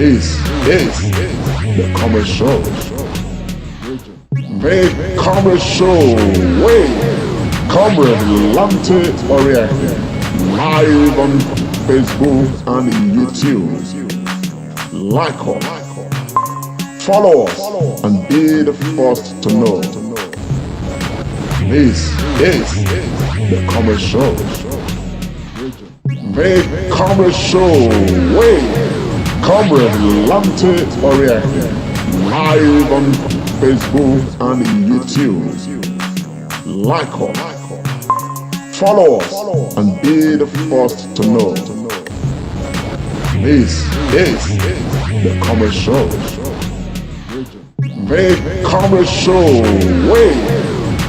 This is the commercial. The commercial way. Comrade Lante Oriake. Live on Facebook and YouTube. Like us, follow us, and be the first to know. This is the commercial. The commercial way. Comrade Lante Oriake. Live on Facebook and YouTube. Like us, follow us, and be the first to know. This is the commercial. The commercial way.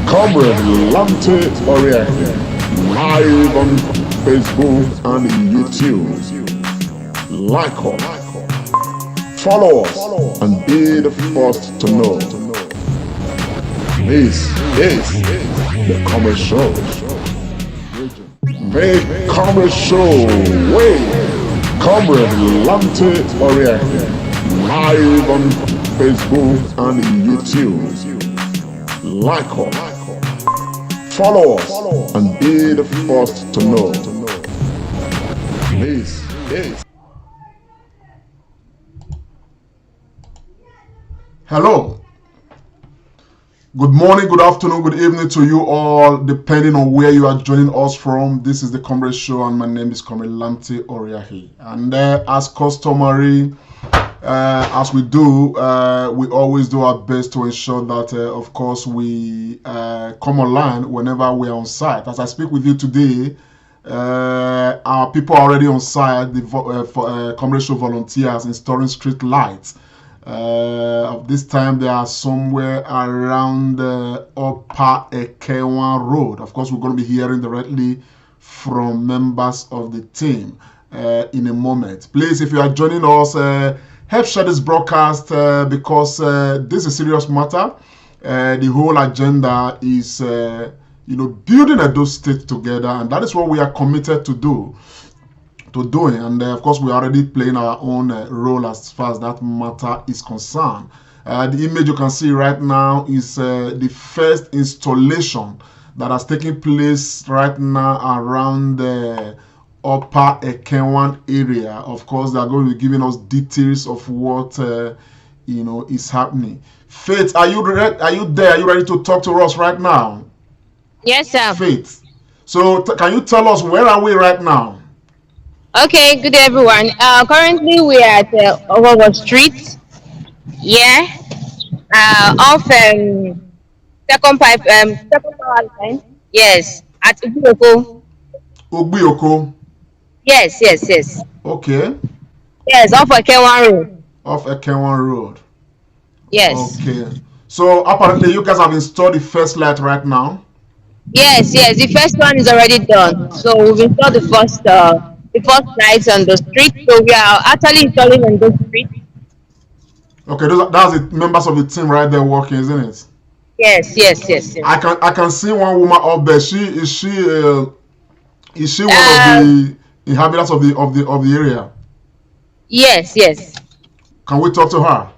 Comrade Lante Oriake. Live on Facebook and YouTube. Like us, follow us, and be the first to know. This is the commercial. The commercial way. Comrade Lante Oriake. Live on Facebook and YouTube. Like us, follow us, and be the first to know. This is. Hello. Good morning, good afternoon, good evening to you all, depending on where you are joining us from. This is the Comrade Show, and my name is Comrade Lante Oriake. And as customary, as we do, we always do our best to ensure that, of course, we come online whenever we are on site. As I speak with you today, our people are already on site, the Comrade Show volunteers installing street lights. This time they are somewhere around Upper Ekhenwan Road. Of course, we're going to be hearing directly from members of the team in a moment. Please, if you are joining us, help share this broadcast because this is a serious matter. The whole agenda is, building Edo State together, and that is what we are committed to doing. And of course, we are already playing our own role as far as that matter is concerned. The image you can see right now is the first installation that has taken place right now around the Upper Ekhenwan area. Of course, they are going to be giving us details of what is happening. Faith, are you ready? Are you there? Are you ready to talk to us right now? Yes, sir. Faith, so can you tell us where are we right now? Okay, good day, everyone. Currently, we are at Owawa Street. Yeah. Off second power line. Yes, at Ubioko. Obioko. Yes. Okay. Yes, off Ekhenwan Road. Off Ekhenwan Road. Yes. Okay. So apparently you guys have installed the first light right now. Yes. The first one is already done. So we've installed the first lights on the street. So we are actually installing on the street. Okay, that's the members of the team right there working, isn't it? Yes. I can see one woman up there. Is she one of the inhabitants of the area? Yes. Can we talk to her?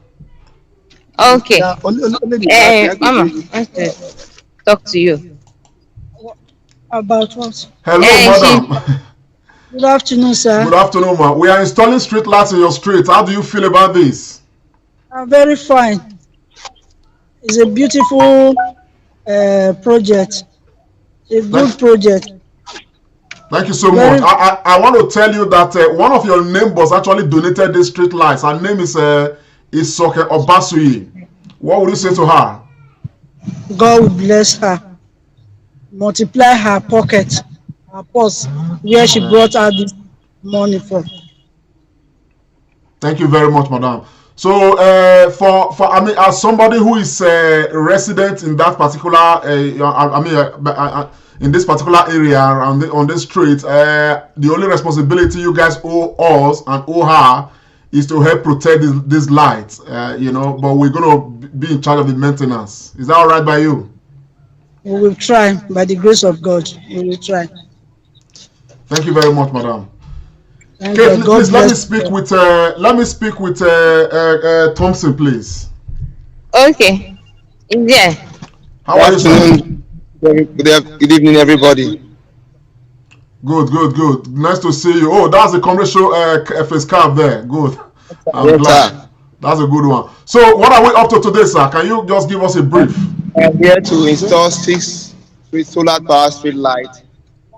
Okay. Mama, I want to talk to you. About what? Hello, madam. Good afternoon, sir. Good afternoon, ma. We are installing street lights in your street. How do you feel about this? I'm very fine. It's a beautiful project. A good project. Thank you so much. I want to tell you that one of your neighbors actually donated these street lights. Her name is Soke Obasuyi. What would you say to her? God will bless her. Multiply her pocket, her purse, where she brought out this money from. Thank you very much, madam. So, as somebody who is a resident in that particular, in this particular area on this street, the only responsibility you guys owe us and owe her is to help protect these lights. But we're going to be in charge of the maintenance. Is that all right by you? We will try, by the grace of God. We will try. Thank you very much, madam. Thank Okay, God. God please let bless me speak you. with Thompson, please. Okay. Is there? How Good are you, sir? afternoon, good evening, everybody. Good, good, good. Nice to see you. Oh, that's the commercial FS card there. Good. I'm Yes, glad. sir. That's a good one. So, what are we up to today, sir? Can you just give us a brief? I'm here to install 6 solar power street lights.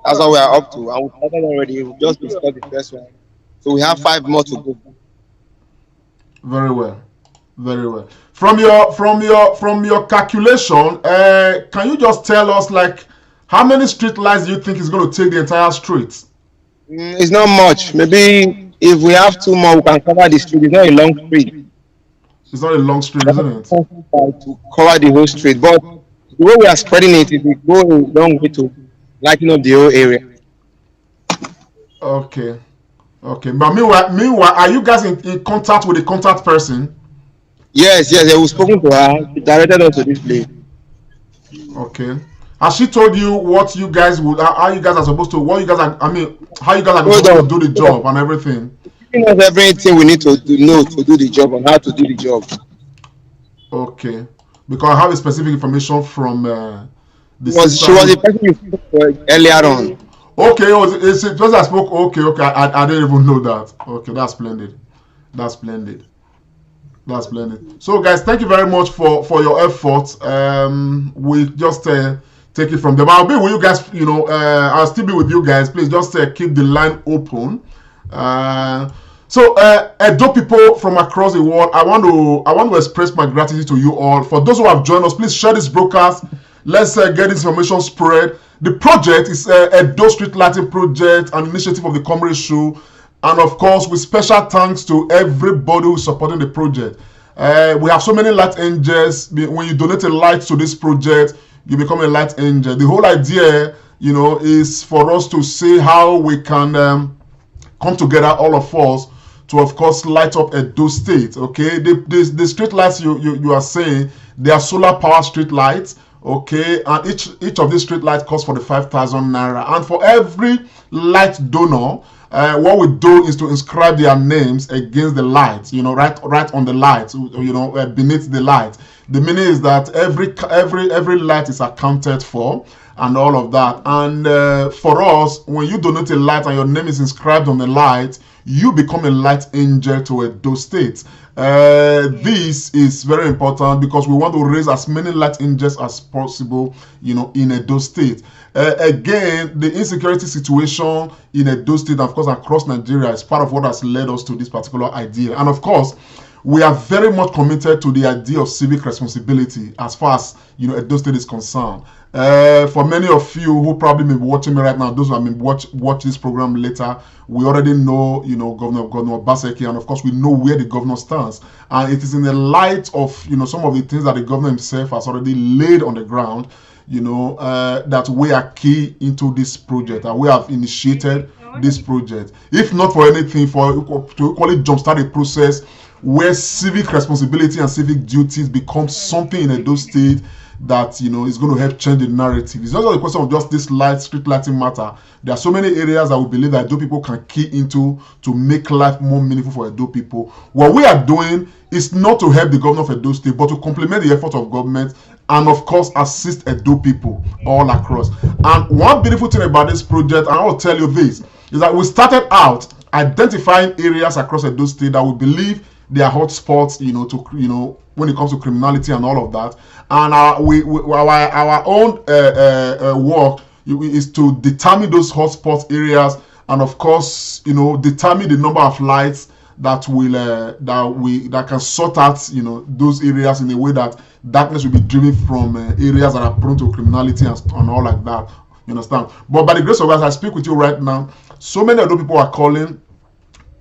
That's what we are up to, and we started already. We just installed the first one, so we have 5 more to go. Very well. Very well. From your calculation, can you just tell us like how many street lights do you think is going to take the entire street? It's not much. Maybe if we have 2 more, we can cover the street. It's not a long street. It's not a long street, isn't it? To cover the whole street, but the way we are spreading it, it will go a long way to lighting up the whole area. Okay. Okay. But meanwhile, are you guys in contact with the contact person? Yes, yes. We've spoken to her. She directed us to this place. Okay. Has she told you what you guys would, how you guys are supposed to, what you guys are, I mean, how you guys are Hold supposed on. to do the job and everything? Giving us everything we need to know to do the job and how to do the job. Okay. Because I have a specific information from the She was the person you spoke to earlier on. Okay, it's the person I spoke. Okay, okay. I didn't even know that. Okay, that's splendid. That's splendid. That's splendid. So, guys, thank you very much for your efforts. We just take it from them. I'll be with you guys. You know, I'll still be with you guys. Please just keep the line open. So, Edo people from across the world, I want to express my gratitude to you all. For those who have joined us, please share this broadcast. Let's get this information spread. The project is Edo Street Lighting Project, an initiative of the Comrade Show. And of course, with special thanks to everybody who's supporting the project. We have so many light angels. When you donate a light to this project, you become a light angel. The whole idea, you know, is for us to see how we can come together, all of us, to of course light up Edo State. Okay, the street lights you are saying, they are solar power street lights. Okay, and each of these street lights costs 45,000 naira, and for every light donor, what we do is to inscribe their names against the lights, you know, right on the lights, you know, beneath the light. The meaning is that every light is accounted for and all of that. And for us, when you donate a light and your name is inscribed on the light, you become a light angel to Edo State. This is very important because we want to raise as many light angels as possible, you know, in Edo State. Again, the insecurity situation in Edo State, and of course across Nigeria, is part of what has led us to this particular idea. And of course, we are very much committed to the idea of civic responsibility as far as, you know, Edo State is concerned. For many of you who probably may be watching me right now, those who may watch this program later, we already know, you know, Governor Baseki, and of course we know where the governor stands. And it is in the light of, you know, some of the things that the governor himself has already laid on the ground, you know, that we are key into this project, and we have initiated this project. If not for anything, to equally jumpstart a process where civic responsibility and civic duties become something in Edo State that, you know, is going to help change the narrative. It's not just a question of just this street lighting matter. There are so many areas that we believe that Edo people can key into to make life more meaningful for Edo people. What we are doing is not to help the governor of Edo State, but to complement the effort of government and of course assist Edo people all across. And one beautiful thing about this project, and I will tell you this, is that we started out identifying areas across Edo State that we believe they are hotspots, you know, when it comes to criminality and all of that. And our own work is to determine those hotspot areas, and of course, you know, determine the number of lights that will that can sort out, you know, those areas in a way that darkness will be driven from areas that are prone to criminality and all like that. You understand? But by the grace of God, as I speak with you right now, so many other people are calling.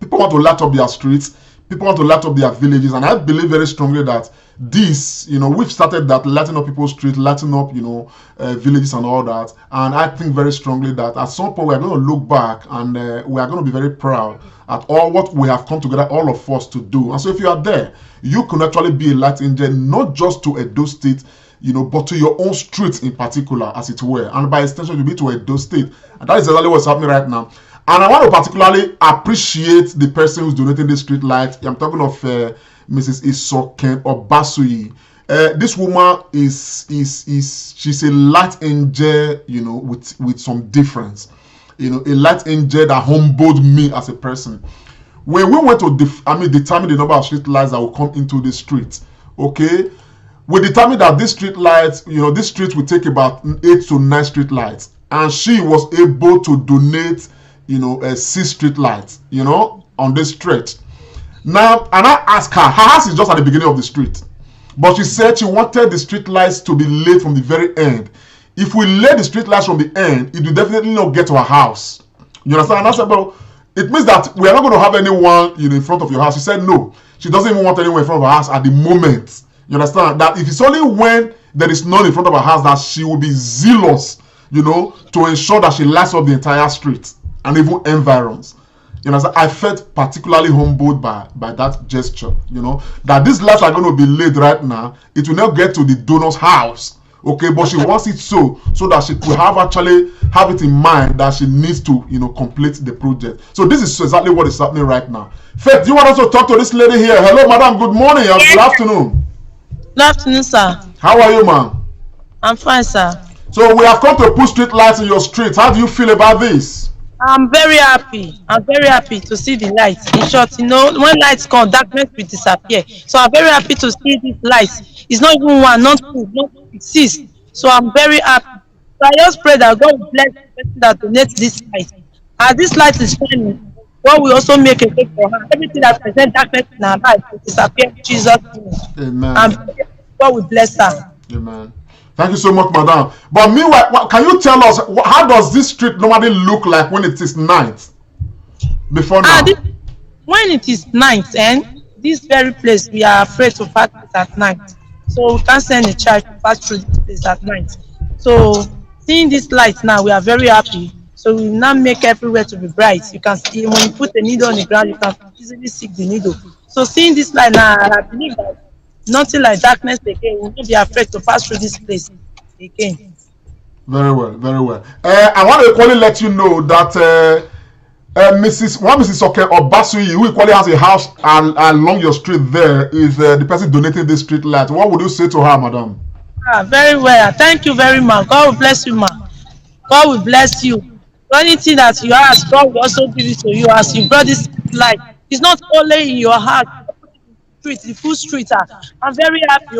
People want to light up their streets. People want to light up their villages, and I believe very strongly that this, you know, we've started that, lighting up people's streets, lighting up, you know, villages and all that. And I think very strongly that at some point we are going to look back and we are going to be very proud at all what we have come together, all of us, to do. And so if you are there, you can actually be a light angel, not just to Edo State, you know, but to your own streets in particular, as it were. And by extension, you'll be to Edo State. And that is exactly what's happening right now. And I want to particularly appreciate the person who's donating the street light. I'm talking of Mrs. Isoken Obasui. This woman she's a light angel, you know, with some difference. You know, a light angel that humbled me as a person. When we went to determine the number of street lights that will come into the street, okay, we determined that this street lights, you know, this street will take about 8 to 9 street lights, and she was able to donate, you know, 6 street lights, you know, on this street. Now, and I asked her house is just at the beginning of the street, but she said she wanted the street lights to be laid from the very end. If we lay the street lights from the end, it will definitely not get to her house. You understand? And I said, well, it means that we are not going to have anyone, you know, in front of your house. She said no. She doesn't even want anyone in front of her house at the moment. You understand? That if it's only when there is none in front of her house that she will be zealous, you know, to ensure that she lights up the entire street and even environs. You know, I felt particularly humbled by that gesture, you know, that these lights are going to be laid right now. It will not get to the donor's house. Okay, but she wants it so that she could actually have it in mind that she needs to, you know, complete the project. So this is exactly what is happening right now. Faith, do you want us to talk to this lady here? Hello, madam. Good morning. Good afternoon. Good afternoon, sir. How are you, ma'am? I'm fine, sir. So we have come to put street lights in your street. How do you feel about this? I'm very happy. I'm very happy to see the lights. In short, you know, when lights come, darkness will disappear. So I'm very happy to see these lights. It's not even one, not two, not 6. So I'm very happy. So I just pray that God will bless the person that donates this light. As this light is shining, God will also make a way for her. Everything that presents darkness in her life will disappear in Jesus' name. Amen. And God will bless her. Amen. Thank you so much, madam. But meanwhile, can you tell us how does this street normally look like when it is night? Before now. When it is night, and this very place we are afraid to pass it at night. So we can't send a child to pass through this place at night. So seeing this light now, we are very happy. So we now make everywhere to be bright. You can see when you put a needle on the ground, you can easily see the needle. So seeing this light now, I believe that nothing like darkness again. We will not be afraid to pass through this place again. Very well, very well. I want to equally let you know that Mrs. Oke Obasui, who equally has a house along your street there, is the person donating this street light. What would you say to her, madam? Very well. Thank you very much. God will bless you, ma. God will bless you. Anything that you ask, God will also give it to you as you brought this light. It's not only in your heart, the full street. I'm very happy.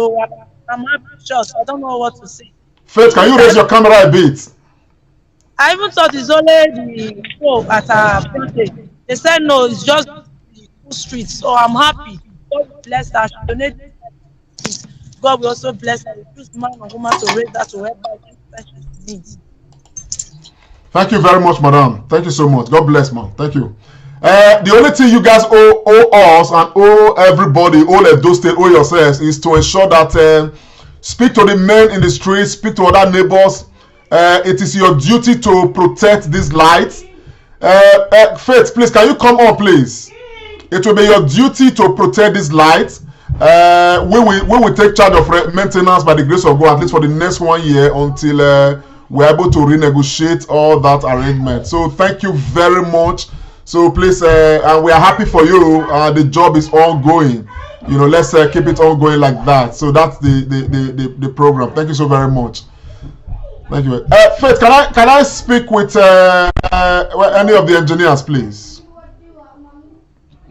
I'm happy. Just I don't know what to say. Faith, can you raise your camera a bit? I even thought it's only the show at our birthday. They said no, it's just the full street. So I'm happy. God will bless her. She donated. God will also bless her. Use man and woman to raise her to help her with she needs. Thank you very much, madam. Thank you so much. God bless, man. Thank you. The only thing you guys owe us and owe everybody, owe Edo State, owe yourselves, is to ensure that speak to the men in the streets, speak to other neighbors. It is your duty to protect these lights. Faith, please, can you come on, please? It will be your duty to protect these lights. We will take charge of maintenance by the grace of God, at least for the next 1 year, until we're able to renegotiate all that arrangement. So thank you very much. So please, and we are happy for you. The job is ongoing. You know, let's keep it ongoing like that. So that's the program. Thank you so very much. Thank you. Faith, can I speak with any of the engineers, please?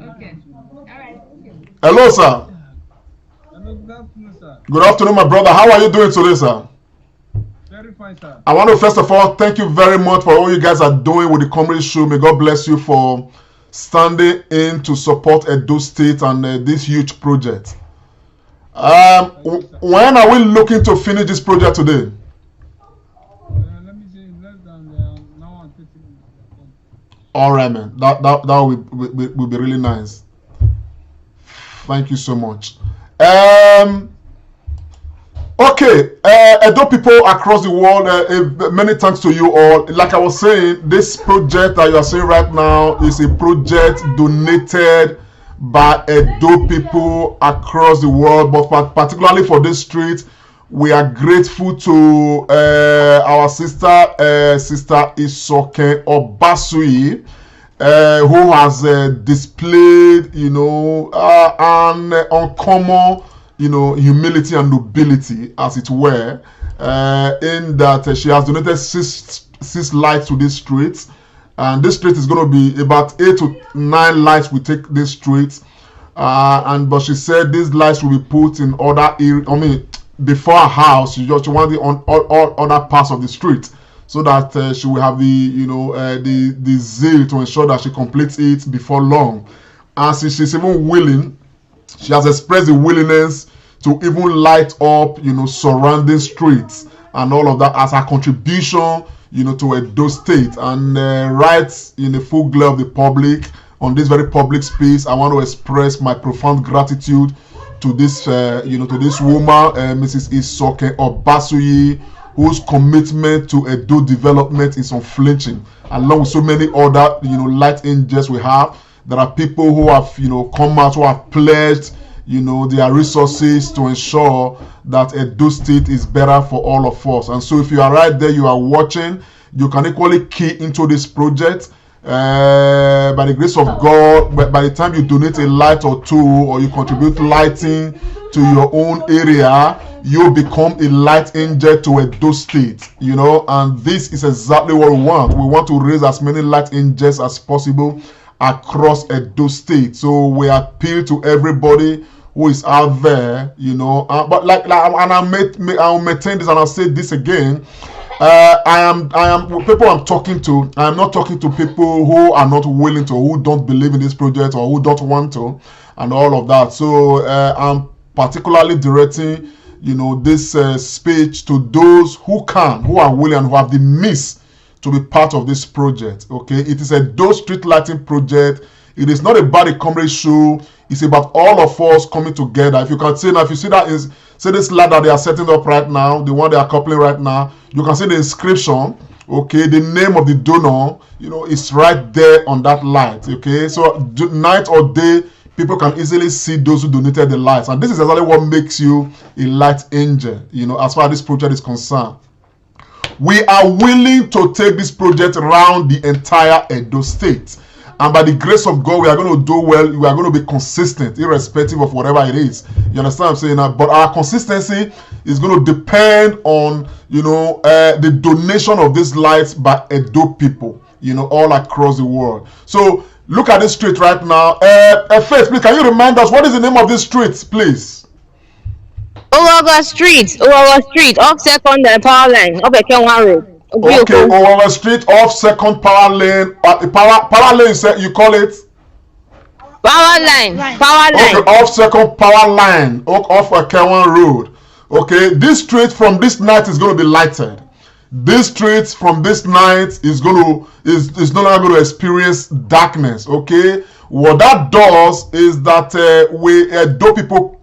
Okay. All right. Hello, sir. Hello, good afternoon, sir. Good afternoon, my brother. How are you doing today, sir? Very fine, sir. I want to first of all thank you very much for all you guys are doing with the comedy show. May God bless you for standing in to support Edo State and this huge project. When are we looking to finish this project today? Let me see, less than now and 30 minutes. All right, man. That will be really nice. Thank you so much. Okay, Edo people across the world, many thanks to you all. Like I was saying, this project that you are seeing right now is a project donated by Edo people across the world, but particularly for this street, we are grateful to our sister Isoken Obasui. who has displayed, an uncommon, humility and nobility, as it were, in that she has donated six lights to this street, and this street is going to be about 8 to 9 lights. We take this street, but she said these lights will be put in other areas. Before her house, she just want it on all other parts of the street, so that she will have the zeal to ensure that she completes it before long. And she's even willing, she has expressed the willingness to even light up, surrounding streets and all of that as her contribution, to Edo State. And right in the full glare of the public, on this very public space, I want to express my profound gratitude to this, to this woman, Mrs. Isoke Obasuyi, whose commitment to Edo development is unflinching, along with so many other, light angels we have. There are people who have, come out, who have pledged, their resources to ensure that Edo State is better for all of us. And so if you are right there, you are watching, you can equally key into this project. By the grace of God, by the time you donate a light or two, or you contribute lighting to your own area, you become a light angel to Edo State, and this is exactly what we want. We want to raise as many light angels as possible across Edo State. So we appeal to everybody who is out there, but and I'll maintain this, and I'll say this again. I am people I'm talking to. I am not talking to people who are not willing to, who don't believe in this project, or who don't want to, and all of that. So I'm particularly directing, this speech to those who can, who are willing, and who have the means to be part of this project. Okay, it is a Edo street lighting project. It is not about a comedy show. It's about all of us coming together. If you can see now, if you see that is, see this light that they are setting up right now, the one they are coupling right now, you can see the inscription. Okay, the name of the donor, is right there on that light. Okay, so night or day, people can easily see those who donated the lights, and this is exactly what makes you a light angel. As far as this project is concerned, we are willing to take this project around the entire Edo State. And by the grace of God, we are going to do well. We are going to be consistent, irrespective of whatever it is. You understand what I'm saying? But our consistency is going to depend on, the donation of these lights by Edo people, all across the world. So look at this street right now. Faith, please, can you remind us what is the name of this street, please? YORUBA Street, off Second and Power Line, up Ekhenwan Road. Okay, YORUBA Street, off Second Power Lane. Power Lane, you call it? Power line. Okay, off Second Power Line, off Ekhenwan Road. Okay, this street from this night is going to be lighted. This street from this night is no longer going to experience darkness. Okay, what that does is that Edo people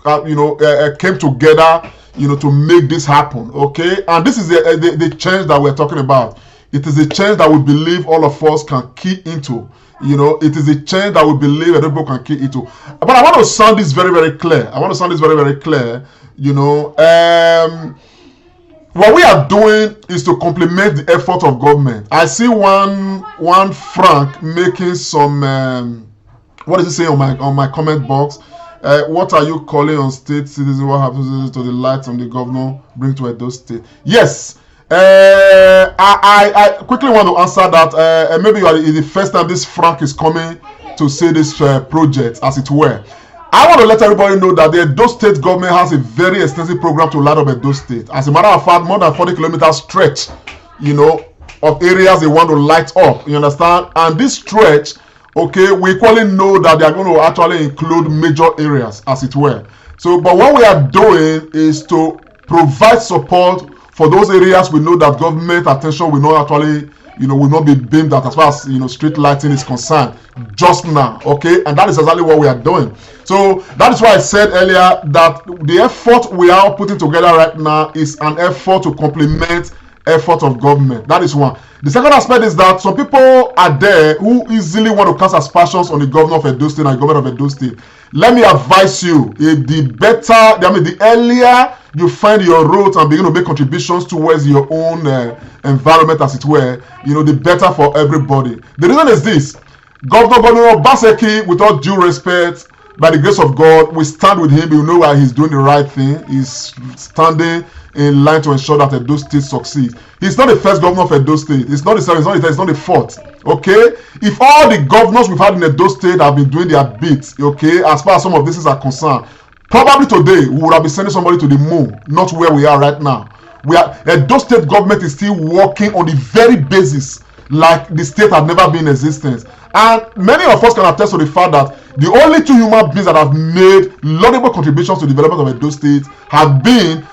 came together, to make this happen. Okay, and this is the change that we're talking about. It is a change that we believe all of us can key into. It is a change that we believe everybody can key into. But I want to sound this very, very clear. What we are doing is to complement the effort of government. I see one Frank making some what does he say on my comment box? What are you calling on state citizens? What happens to the lights on the governor bring to Edo State? Yes. I quickly want to answer that. Maybe it's the first time this Frank is coming to say this project, as it were. I want to let everybody know that the Edo State government has a very extensive program to light up Edo State. As a matter of fact, more than 40 kilometers stretch, of areas they want to light up. You understand? And this stretch, okay, we equally know that they are going to actually include major areas, as it were. So, but what we are doing is to provide support for those areas we know that government attention will not actually, will not be beamed at as far as, street lighting is concerned just now, okay? And that is exactly what we are doing. So that is why I said earlier that the effort we are putting together right now is an effort to complement effort of government. That is one. The second aspect is that some people are there who easily want to cast aspersions on the governor of Edo State and the government of Edo State. Let me advise you, the earlier you find your route and begin to make contributions towards your own environment, as it were, the better for everybody. The reason is this. Governor Obaseki, with all due respect, by the grace of God, we stand with him. We know that he's doing the right thing. He's standing in line to ensure that Edo State succeeds. He's not the first governor of Edo State. It's not the seventh. It's not the fourth. Okay, if all the governors we've had in Edo State have been doing their bit, okay, as far as some of this is are concerned, probably today we would have been sending somebody to the moon, not where we are right now. Edo State government is still working on the very basis like the state had never been in existence. And many of us can attest to the fact that the only two human beings that have made laudable contributions to the development of Edo State have been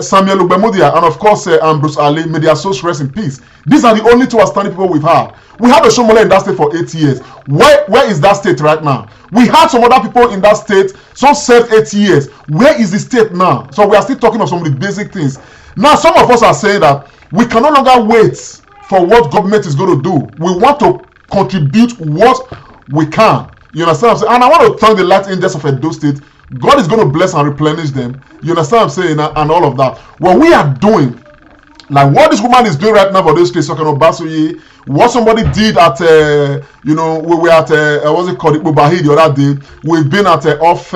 Samuel Ugbemudia and of course Bruce Ali. May their souls rest in peace. These are the only two outstanding people we've had. We had a Shomole in that state for 8 years. Where is that state right now? We had some other people in that state. Some served 8 years. Where is the state now? So we are still talking of some of the basic things. Now some of us are saying that we can no longer wait for what government is going to do. We want to contribute what we can. You understand what I'm saying? And I want to thank the light angels of Edo State. God is going to bless and replenish them. You understand what I'm saying? And all of that. What we are doing, like what this woman is doing right now for this case, talking about Basuye, what somebody did at, we were at, what's it called, Ibubahi the other day. We've been at what's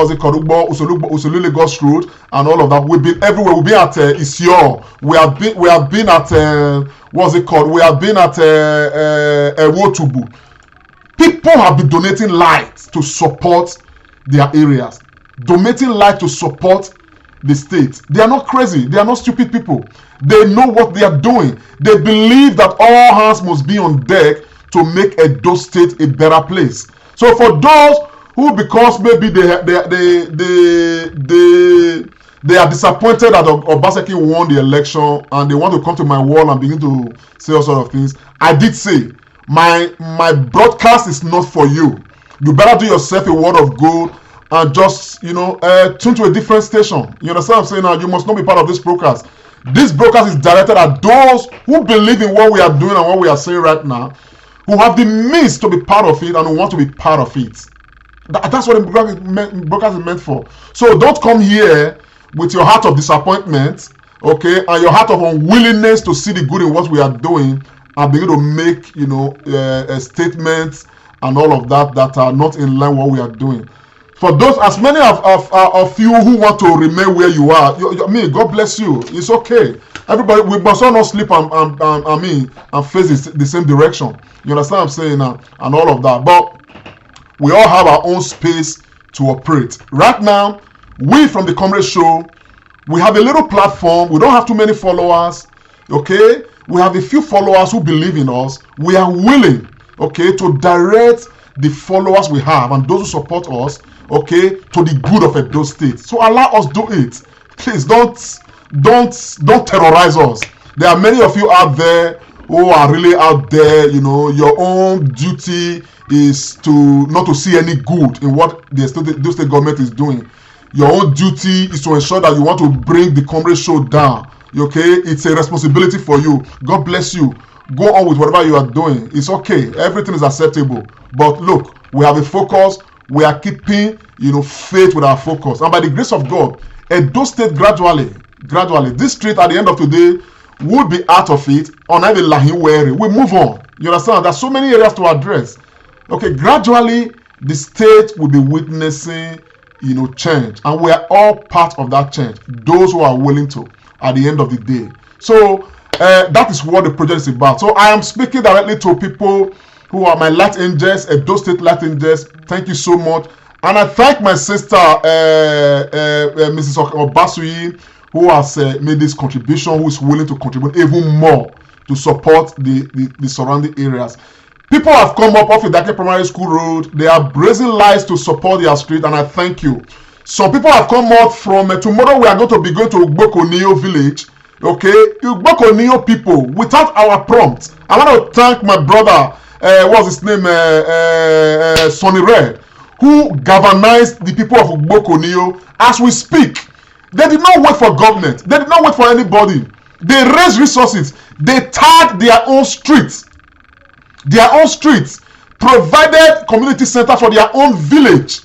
it called, Usolu Lagos Road and all of that. We've been everywhere. We've been at Isior. We have been at, what's it called? We have been at Wotubu. People have been donating light to support their areas. Donating light to support the state. They are not crazy. They are not stupid people. They know what they are doing. They believe that all hands must be on deck to make Edo State a better place. So for those who, because maybe they are disappointed that Obaseki won the election and they want to come to my wall and begin to say all sort of things, I did say my broadcast is not for you. You better do yourself a word of good and just, tune to a different station. You understand what I'm saying now? You must not be part of this broadcast. This broadcast is directed at those who believe in what we are doing and what we are saying right now, who have the means to be part of it and who want to be part of it. That's what the broadcast is meant for. So don't come here with your heart of disappointment, okay, and your heart of unwillingness to see the good in what we are doing and begin to make, statements and all of that are not in line with what we are doing. For those, as many of you who want to remain where you are, God bless you. It's okay. Everybody, we must all not sleep and face the same direction. You understand what I'm saying now? And all of that. But we all have our own space to operate. Right now, we from the Comrade Show, we have a little platform. We don't have too many followers. Okay? We have a few followers who believe in us. We are willing, okay, to direct the followers we have and those who support us, okay, to the good of Edo State. So allow us do it. Please don't terrorize us. There are many of you out there who are really out there. Your own duty is to not to see any good in what the state government is doing. Your own duty is to ensure that you want to bring the Comrade Show down. Okay, it's a responsibility for you. God bless you. Go on with whatever you are doing. It's okay. Everything is acceptable. But look, we have a focus. We are keeping, faith with our focus. And by the grace of God, Edo State gradually, this street at the end of today would be out of it. On every Lahinwere, we move on. You understand? There's so many areas to address. Okay, gradually, the state will be witnessing, change. And we are all part of that change. Those who are willing to, at the end of the day. So, that is what the project is about. So I am speaking directly to people who are my light angels, Edo State light angels. Thank you so much. And I thank my sister, Mrs. Obasuyi, who has made this contribution, who is willing to contribute even more to support the surrounding areas. People have come up off the Dake Primary School Road. They are raising lights to support their street, and I thank you. Some people have come out from, tomorrow we are going to be going to Ugboko village. Okay, Ugboko people, without our prompt. I want to thank my brother, what's his name, Sonny Red, who galvanized the people of Ugboko as we speak. They did not wait for government. They did not wait for anybody. They raised resources. They tagged their own streets. Provided community center for their own village.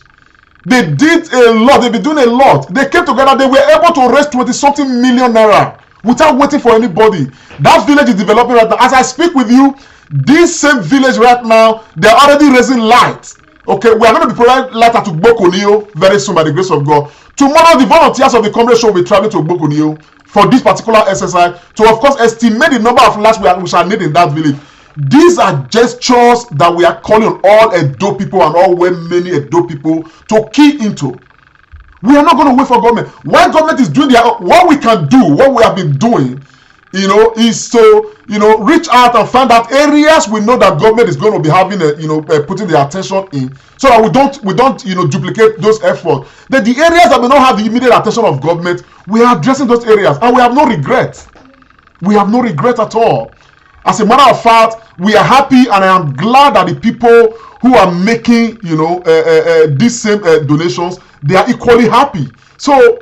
They did a lot. They've been doing a lot. They came together. They were able to raise 20-something million naira without waiting for anybody. That village is developing right now. As I speak with you, this same village right now, they're already raising lights. Okay, we are going to be providing light at Ugbokonio very soon by the grace of God. Tomorrow, the volunteers of the Comrade Show will be traveling to Ugbokonio for this particular exercise to, of course, estimate the number of lights we shall need in that village. These are gestures that we are calling on all Edo people and all many Edo people to key into. We are not going to wait for government. While government is doing what we can do, what we have been doing, is to, reach out and find out areas we know that government is going to be having, putting their attention in, so that we don't, duplicate those efforts. Then the areas that may not have the immediate attention of government, we are addressing those areas, and we have no regret. We have no regret at all. As a matter of fact, we are happy, and I am glad that the people who are making, these same donations, they are equally happy. So,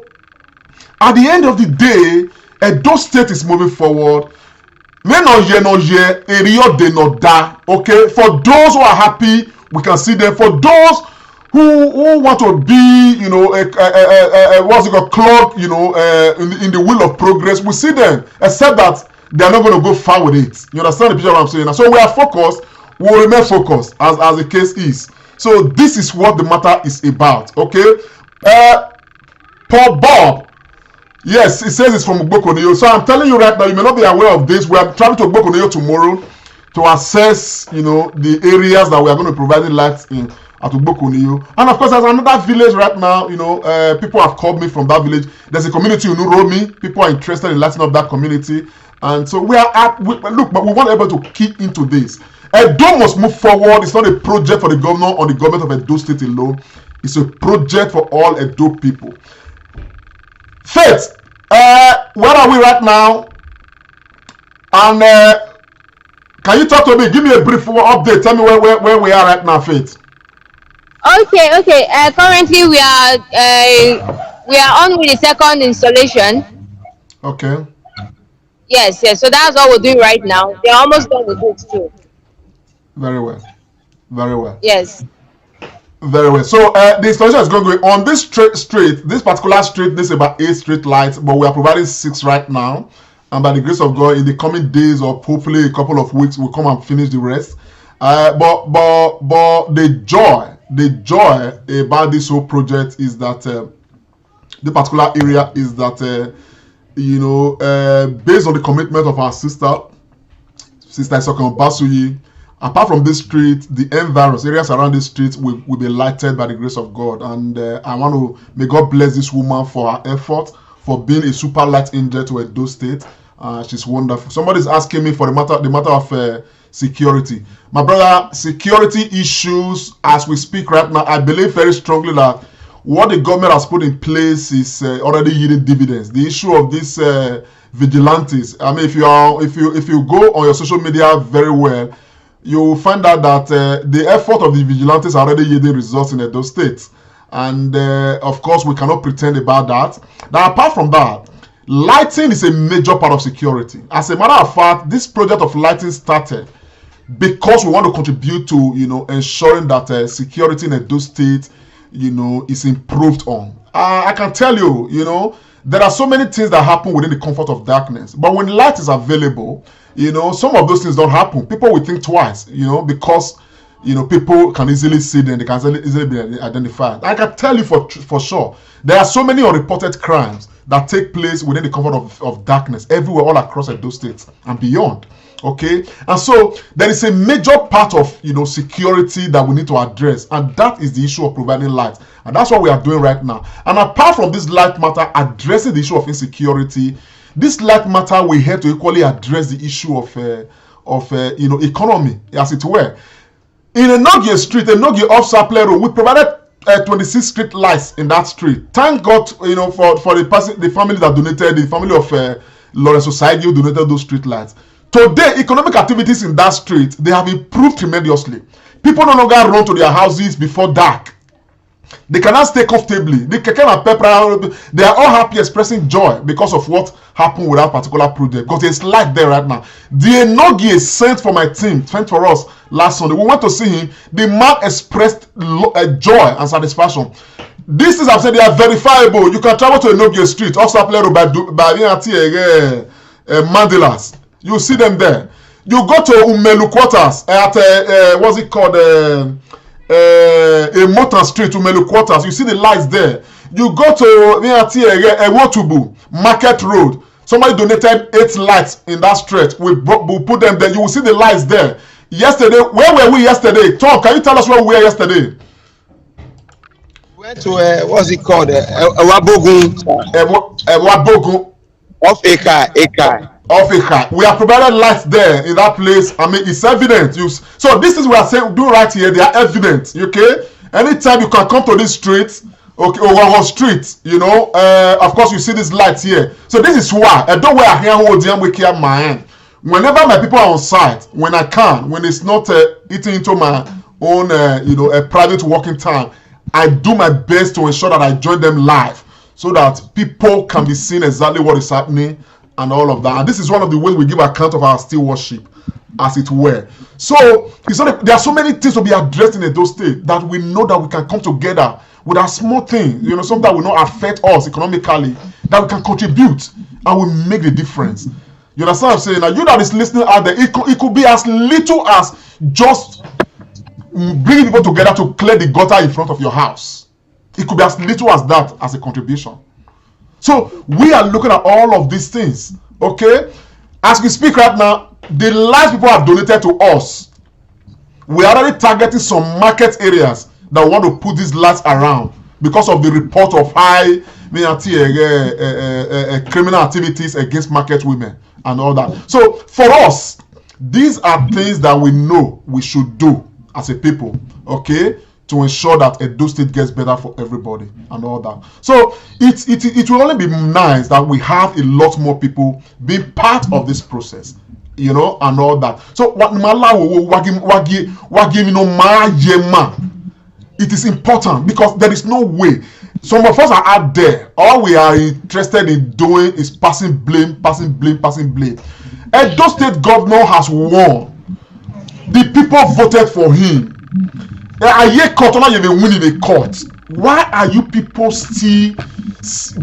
at the end of the day, Edo State is moving forward. Okay, for those who are happy, we can see them. For those who want to be, what's it called, clogged, in the wheel of progress, we see them. Except that they are not going to go far with it. You understand the picture what I'm saying? So we are focused. We will remain focused as the case is. So this is what the matter is about. Okay. Paul Bob. Yes, it says it's from Ugbokonio. So I'm telling you right now, you may not be aware of this. We are traveling to Ugbokonio tomorrow to assess, the areas that we are going to be providing lights in at Ugbokonio. And of course, there's another village right now. People have called me from that village. There's a community in Uromi. People are interested in lighting up that community. And so we are look, but we want able to key into this. Edo must move forward. It's not a project for the governor or the government of Edo State alone. It's a project for all Edo people. Faith, where are we right now? And can you talk to me? Give me a brief update. Tell me where we are right now, Faith. Okay. Currently, we are on with the second installation. Okay. Yes. So that's what we're doing right now. They're almost done with it too. Very well. Yes. Very well. So the installation is going on this street. This particular street, this is about 8 street lights, but we are providing 6 right now. And by the grace of God, in the coming days or hopefully a couple of weeks, we'll come and finish the rest. But the joy about this whole project is that the particular area is that based on the commitment of our sister Isokan Basuyi. Apart from this street, the environs, areas around this street will be lighted by the grace of God. And may God bless this woman for her effort, for being a super light angel to Edo State. She's wonderful. Somebody's asking me for the matter of security. My brother, security issues, as we speak right now, I believe very strongly that what the government has put in place is already yielding dividends. The issue of these vigilantes, I mean, if you go on your social media very well, you will find out that the effort of the vigilantes are already yielding results in Edo State. And of course, we cannot pretend about that. Now, apart from that, lighting is a major part of security. As a matter of fact, this project of lighting started because we want to contribute to, ensuring that security in Edo State, is improved on. I can tell you, there are so many things that happen within the comfort of darkness. But when light is available, some of those things don't happen. People will think twice, because, people can easily see them. They can easily be identified. I can tell you for sure, there are so many unreported crimes that take place within the comfort of darkness everywhere, all across Edo State and beyond. Okay, and so there is a major part of security that we need to address, and that is the issue of providing light, and that's what we are doing right now. And apart from this light matter addressing the issue of insecurity, this light matter will help to equally address the issue of economy, as it were. In Enogie Street, Enogie off Supply Road, we provided 26 street lights in that street. Thank God, for the family that donated, the family of Lawrence Society who donated those street lights. Today, economic activities in that street, they have improved tremendously. People no longer run to their houses before dark. They cannot stay comfortably. They are all happy, expressing joy because of what happened with that particular project. Because there's light there right now. The Enogi is sent for my team, sent for us last Sunday. We went to see him. The man expressed joy and satisfaction. These things I've said, they are verifiable. You can travel to Enogi Street, off Saplero by Mandelas. You see them there. You go to Umelu quarters at what's it called? A Motor Street, Umelu quarters. You see the lights there. You go to Wotubu Market Road. Somebody donated 8 lights in that stretch. We put them there. You will see the lights there. Yesterday, where were we yesterday? Tom, can you tell us where we were yesterday? We went to what's it called? Ewabogun. Off Eka. We have provided lights there in that place. I mean, it's evident. So this is what we are saying. Do right here. They are evident. Okay. Anytime you can come to this street, okay, or street, you know. Of course, you see these lights here. So this is why I don't wear a hair hold them my hand. Whenever my people are on site, when I can, when it's not eating into my own, a private working time, I do my best to ensure that I join them live so that people can be seeing exactly what is happening and all of that. And this is one of the ways we give account of our still worship, as it were. So it's not there are so many things to be addressed in Edo State that we know that we can come together with a small thing, something that will not affect us economically, that we can contribute and will make the difference. You understand what I'm saying? Now, you that is listening out there, it could be as little as just bringing people together to clear the gutter in front of your house. It could be as little as that as a contribution. So we are looking at all of these things, okay? As we speak right now, the lights people have donated to us, we are already targeting some market areas that want to put these lights around because of the report of high criminal activities against market women and all that. So for us, these are things that we know we should do as a people, okay, to ensure that Edo State gets better for everybody and all that. So it will only be nice that we have a lot more people being part of this process, and all that. So it is important because there is no way. Some of us are out there. All we are interested in doing is passing blame. Edo State governor has won. The people voted for him. Why are you people still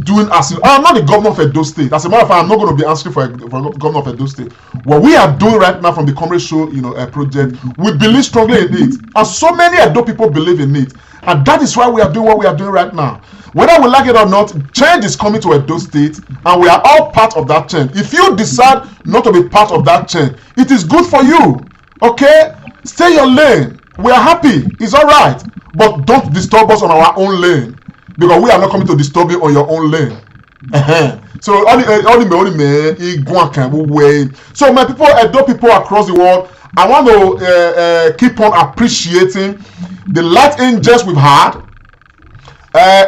doing as I'm not the governor of Edo State. As a matter of fact, I'm not going to be answering for governor of Edo State. What we are doing right now from the Comrade Show, project, we believe strongly in it, and so many Edo people believe in it, and that is why we are doing what we are doing right now. Whether we like it or not, change is coming to Edo State, and we are all part of that change. If you decide not to be part of that change, it is good for you. Okay, stay your lane. We are happy. It's all right. But don't disturb us on our own lane, because we are not coming to disturb you on your own lane. So so my people, Edo people across the world, I want to keep on appreciating the light angels we've had.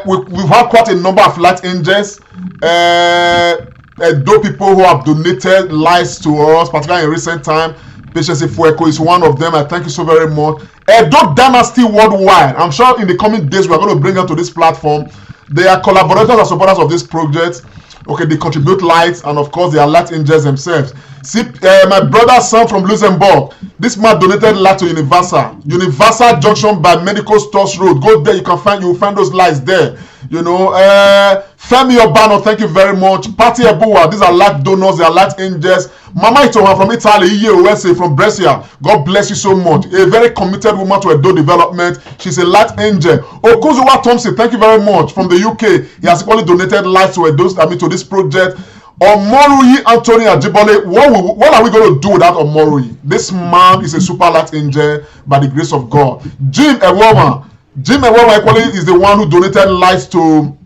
We've had quite a number of light angels. Edo people who have donated lights to us, particularly in recent time. Patience Ifueko is one of them. I thank you so very much. Edo Dynasty Worldwide. I'm sure in the coming days we are going to bring them to this platform. They are collaborators and supporters of this project. Okay, they contribute lights, and of course they are light angels themselves. See, my brother's son from Luxembourg. This man donated light to Universal Junction by Medical Stores Road. Go there, you will find those lights there. Femi Obano, thank you very much. Patty Ebuwa, these are light donors, they are light angels. Mama Itoha from Italy, USA, from Brescia, God bless you so much. A very committed woman to Edo development. She's a light angel. Okuzuwa Thompson, thank you very much, from the UK. He has equally donated lights to to this project. Omoruyi Anthony Ajibole, what are we going to do without Omoruyi? This man is a super light angel by the grace of God. Jim Ewowa equally is the one who donated lights to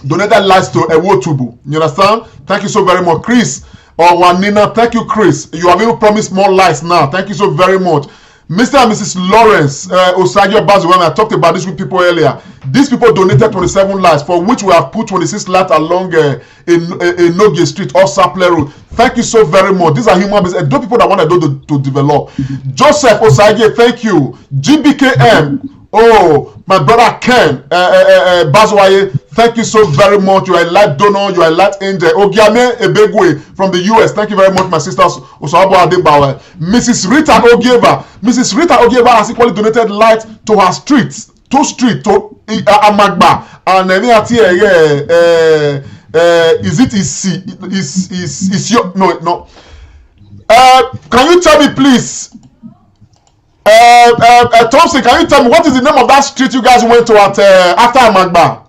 Ewotubu. You understand? Thank you so very much. Chris Wanina, thank you, Chris. You have even promised more lights now. Thank you so very much. Mr. and Mrs. Lawrence Osagio Bazu, when I talked about this with people earlier, these people donated 27 lights, for which we have put 26 lights along Noge Street off Saple Road. Thank you so very much. These are human beings. Those people that want to develop. Joseph Osagio, thank you. GBKM. Oh, My brother Ken Bazwaye, thank you so very much. You are a light donor, you are a light angel. Ogiame Ebegwe from the US, thank you very much, my sisters. Osabo Adebawe. Mrs. Rita Ogieva has equally donated light to her streets, to Amagba, and is your no. Can you tell me, please? Thompson, can you tell me what is the name of that street you guys went to at after Amagba?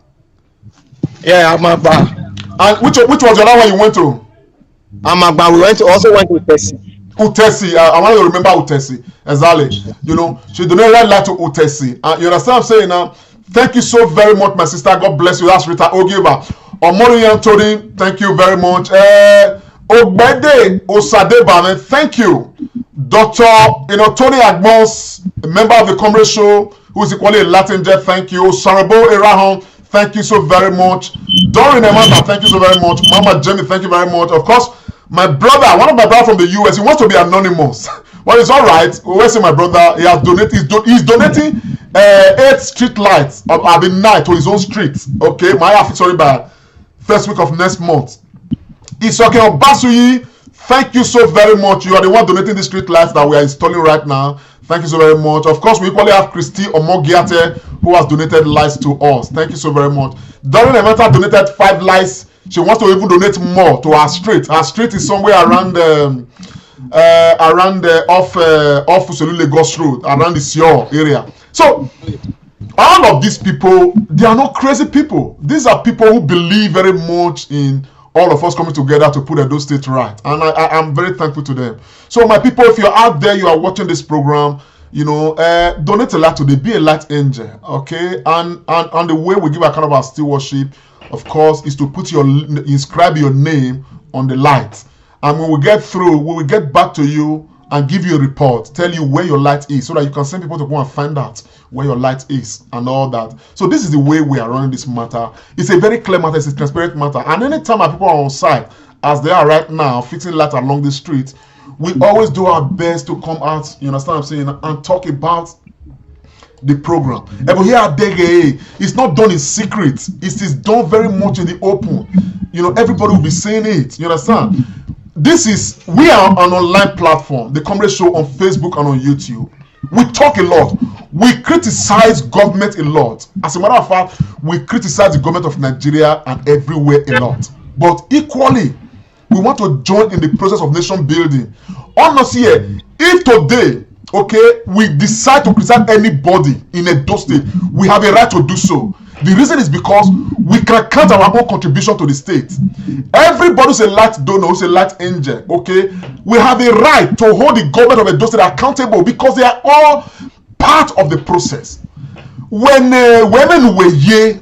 Yeah, Amagba. And which was the other one you went to? Amagba. We also went to Utesi. I want you to remember Utesi. Exactly. You know, she donated light to Utesi. You understand what I'm saying now? Thank you so very much, my sister. God bless you. That's Rita Ogiva. Omoriyan Tony, thank you very much. Ogbede Osadeba, man, thank you. Dr. Tony Agbons, a member of the Comrade Show, who is equally a Latin jet, thank you. Sarabo Erahon, thank you so very much. Doreen Emata, thank you so very much. Mama Jenny, thank you very much. Of course, my brother, one of my brothers from the US, he wants to be anonymous. Well, it's all right. We always say my brother, he has donated. He's donating 8 street lights at the night to his own street. Okay, my sorry, by first week of next month. Isoke Obasuyi, thank you so very much. You are the one donating the street lights that we are installing right now. Thank you so very much. Of course, we equally have Christy Omogiate, who has donated lights to us. Thank you so very much. Doreen Emeta donated 5 lights. She wants to even donate more to our street. Our street is somewhere around off Usolu Lagos Road, around the Sio area. So all of these people, they are not crazy people. These are people who believe very much in all of us coming together to put Edo State right, and I'm very thankful to them. So my people, if you're out there, you are watching this program, you know, donate a lot today, be a light angel, okay? And the way we give account of our stewardship, of course, is to inscribe your name on the light. And when we get through, we will get back to you and give you a report, tell you where your light is, so that you can send people to go and find out where your light is and all that. So this is the way we are running this matter. It's a very clear matter, it's a transparent matter. And anytime our people are on site, as they are right now, fixing light along the street, we always do our best to come out, you understand what I'm saying, and talk about the program. But here at Dege, it's not done in secret. It is done very much in the open. You know, everybody will be saying it. You understand? We are an online platform, the Comrade Show on Facebook and on YouTube. We talk a lot. We criticize government a lot. As a matter of fact, we criticize the government of Nigeria and everywhere a lot. But equally, we want to join in the process of nation building. Honestly, if today, okay, we decide to criticize anybody in Edo State, we have a right to do so. The reason is because we can count our own contribution to the state. Everybody who's a light donor, who's a light angel, okay, we have a right to hold the government of Edo State accountable because they are all part of the process. When women were here,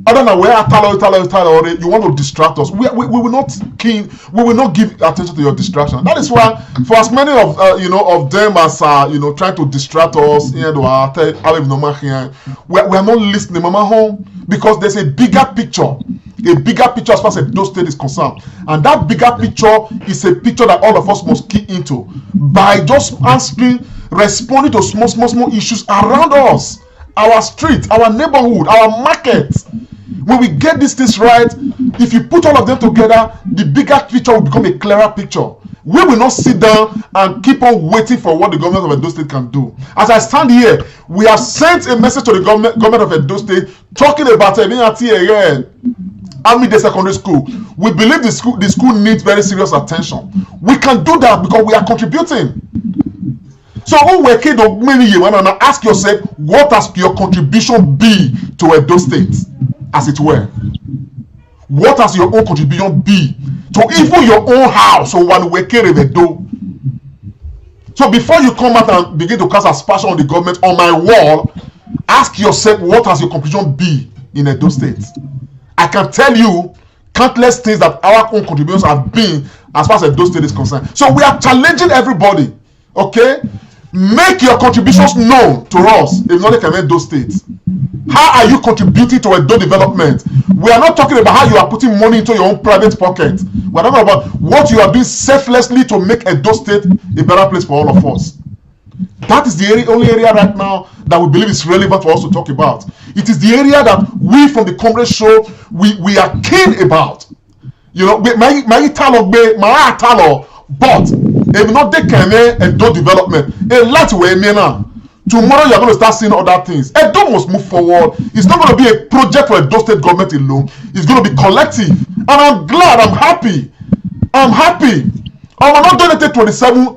I don't know where you want to distract us. We will not give attention to your distraction. That is why, for as many of of them as are trying to distract us, we are not listening, Mama home, because there's a bigger picture as far as Edo State is concerned, and that bigger picture is a picture that all of us must key into by just responding to small issues around us, our street, our neighborhood, our market. When we get these things right, if you put all of them together, the bigger picture will become a clearer picture. We will not sit down and keep on waiting for what the government of Edo State can do. As I stand here, we have sent a message to the government of Edo State talking about Army Day Secondary School. We believe the school needs very serious attention. We can do that because we are contributing. So ask yourself, what has your contribution be to Edo State, as it were? What has your own contribution be to even your own house or one weke Edo? So before you come out and begin to cast aspersion on the government on my wall, ask yourself, what has your contribution be in Edo State? I can tell you countless things that our own contributions have been as far as Edo State is concerned. So we are challenging everybody, okay? Make your contributions known to us if not can Edo State. How are you contributing to Edo development? We are not talking about how you are putting money into your own private pocket. We are talking about what you are doing selflessly to make Edo State a better place for all of us. That is the only area right now that we believe is relevant for us to talk about. It is the area that we from the Comrade Show, we are keen about. You know, my talo, but if not they can and do development, a lot way now. Tomorrow you're going to start seeing other things. Edo must move forward. It's not going to be a project for Edo state government alone. It's going to be collective. And I'm glad, I'm happy. I'm happy. I'm not donated 27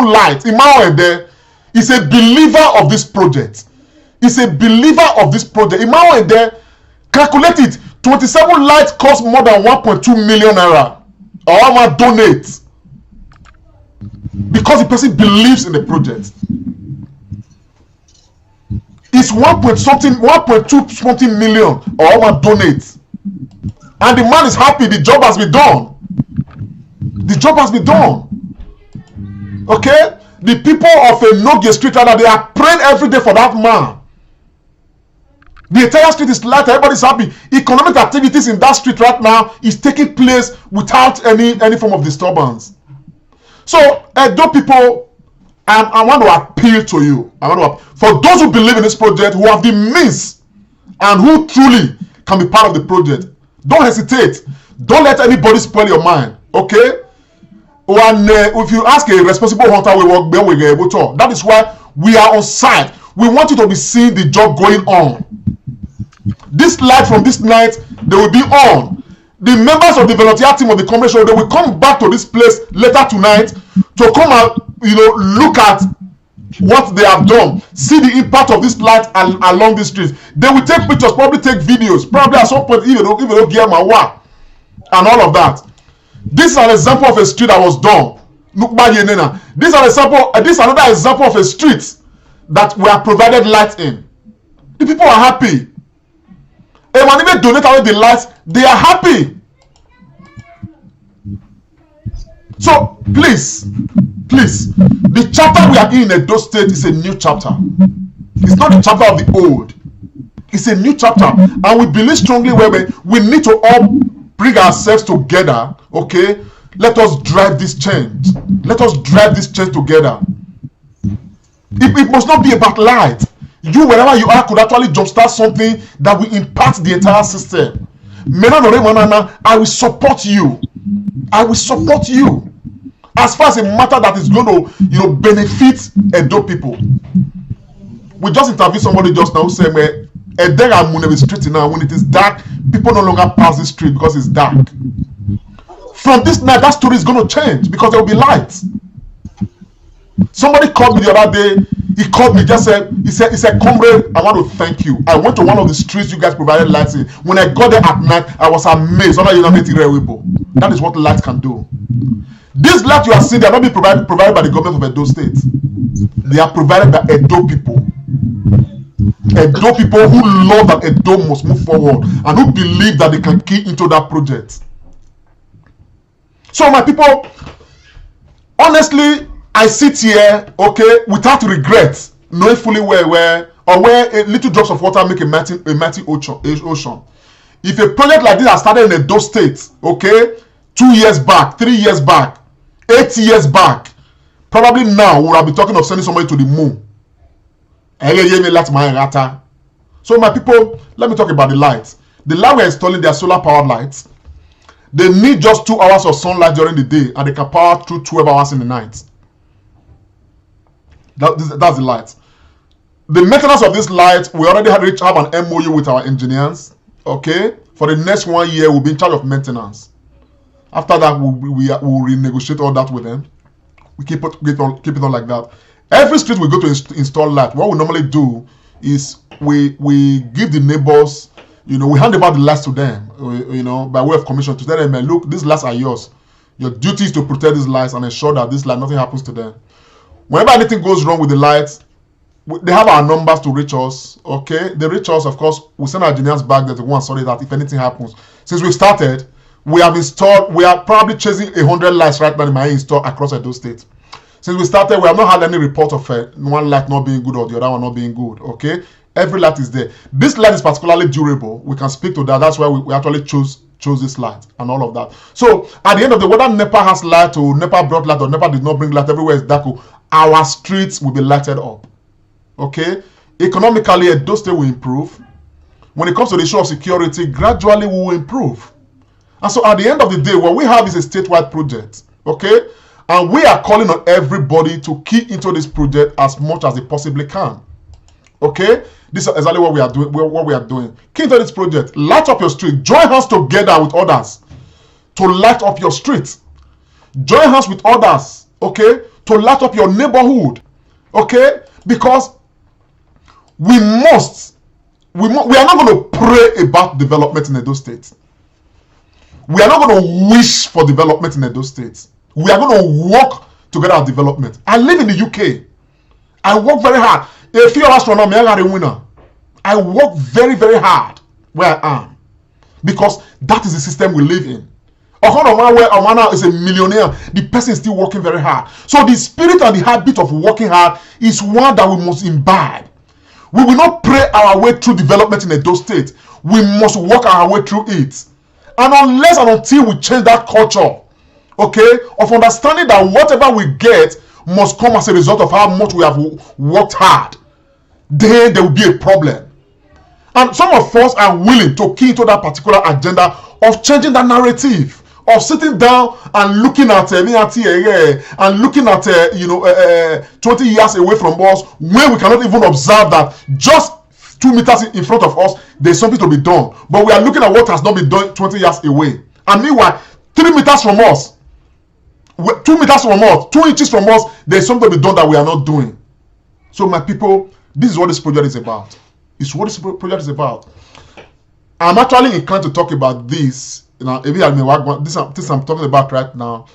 lights. Imao there is a believer of this project. He's a believer of this project. Imao there, calculate it. 27 lights cost more than 1.2 million naira. Or I'm going to donate. Because the person believes in the project. It's 1.2 something million, or I want to donate. And the man is happy, the job has been done. The job has been done. Okay? The people of a Nogia street, rather, they are praying every day for that man. The entire street is light, everybody's happy. Economic activities in that street right now is taking place without any form of disturbance. So, Edo people, I want to appeal to you. For those who believe in this project, who have the means, and who truly can be part of the project, don't hesitate. Don't let anybody spoil your mind. Okay? When, if you ask a responsible hunter, we work there, we get able to. That is why we are on site. We want you to be seeing the job going on. This light from this night, they will be on. The members of the volunteer team of the commercial, they will come back to this place later tonight to come out, look at what they have done, see the impact of this light along the streets. They will take pictures, probably take videos, probably at some point even give my work and all of that. This is an example of a street that was done. This is another example of a street that we have provided light in. The people are happy. And when they donate away the lights, they are happy. So please, the chapter we are in Edo State is a new chapter. It's not the chapter of the old. It's a new chapter, and we believe strongly where we need to all bring ourselves together. Okay, let us drive this change. Let us drive this change together. It must not be about light. You, wherever you are, could actually jumpstart something that will impact the entire system. I will support you. I will support you. As far as a matter that is going to, benefit Edo people. We just interviewed somebody just now who said, Edera street now, when it is dark, people no longer pass the street because it's dark. From this night, that story is going to change because there will be light. Somebody called me the other day. He called me, just said, he said, comrade, I want to thank you. I went to one of the streets you guys provided lights in. When I got there at night, I was amazed. That is what light can do. These lights you are seeing, they are not being provided by the government of Edo State. They are provided by Edo people. Edo people who love that Edo must move forward and who believe that they can key into that project. So my people, honestly, I sit here, okay, without regret, knowing fully where a little drops of water make a mighty ocean. If a project like this has started in Edo State, okay, 2 years back, 3 years back, 8 years back, probably now we will be talking of sending somebody to the moon. So my people, let me talk about the lights. The light we're installing, they are solar powered lights. They need just 2 hours of sunlight during the day, and they can power through 12 hours in the night. That's the light. The maintenance of this light, we already have an MOU with our engineers. Okay, for the next 1 year, we'll be in charge of maintenance. After that, we'll renegotiate all that with them. We keep it on like that. Every street we go to install light, what we normally do is we give the neighbors, we hand over the lights to them, by way of commission, to tell them, look, these lights are yours. Your duty is to protect these lights and ensure that this light, nothing happens to them. Whenever anything goes wrong with the lights, they have our numbers to reach us. Okay, they reach us. Of course, we send our engineers back there to go and sorry that if anything happens. Since we started, we are probably chasing 100 lights right now in my install across Edo State. Since we started, we have not had any report of one light not being good or the other one not being good. Okay, every light is there. This light is particularly durable. We can speak to that. That's why we actually chose this light and all of that. So at the end of the day, whether NEPA has light or NEPA brought light or NEPA did not bring light, everywhere is dark. our streets will be lighted up. Okay? Economically, Edo State will improve. When it comes to the issue of security, gradually we will improve. And so at the end of the day, what we have is a statewide project. Okay? And we are calling on everybody to key into this project as much as they possibly can. Okay? This is exactly what we are doing. Key into this project. Light up your street. Join hands together with others to light up your street. Join hands with others, okay, to light up your neighborhood. Okay? Because we are not going to pray about development in Edo State. We are not going to wish for development in Edo State. We are going to work together at development. I live in the UK. I work very hard. A few hours from now, I am a winner. I work very, very hard where I am. Because that is the system we live in. Where is a millionaire, the person is still working very hard. So the spirit and the habit of working hard is one that we must imbibe. We will not pray our way through development in Edo State. We must work our way through it. And unless and until we change that culture, okay, of understanding that whatever we get must come as a result of how much we have worked hard, then there will be a problem. And some of us are willing to key into that particular agenda of changing that narrative, of sitting down and looking at and looking at 20 years away from us, when we cannot even observe that just 2 meters in front of us there's something to be done, but we are looking at what has not been done 20 years away. And meanwhile, 3 meters from us, 2 meters from us, 2 inches from us, there's something to be done that we are not doing. So my people, this is what this project is about. It's what this project is about. I'm actually inclined to talk about this. This I'm talking about right now,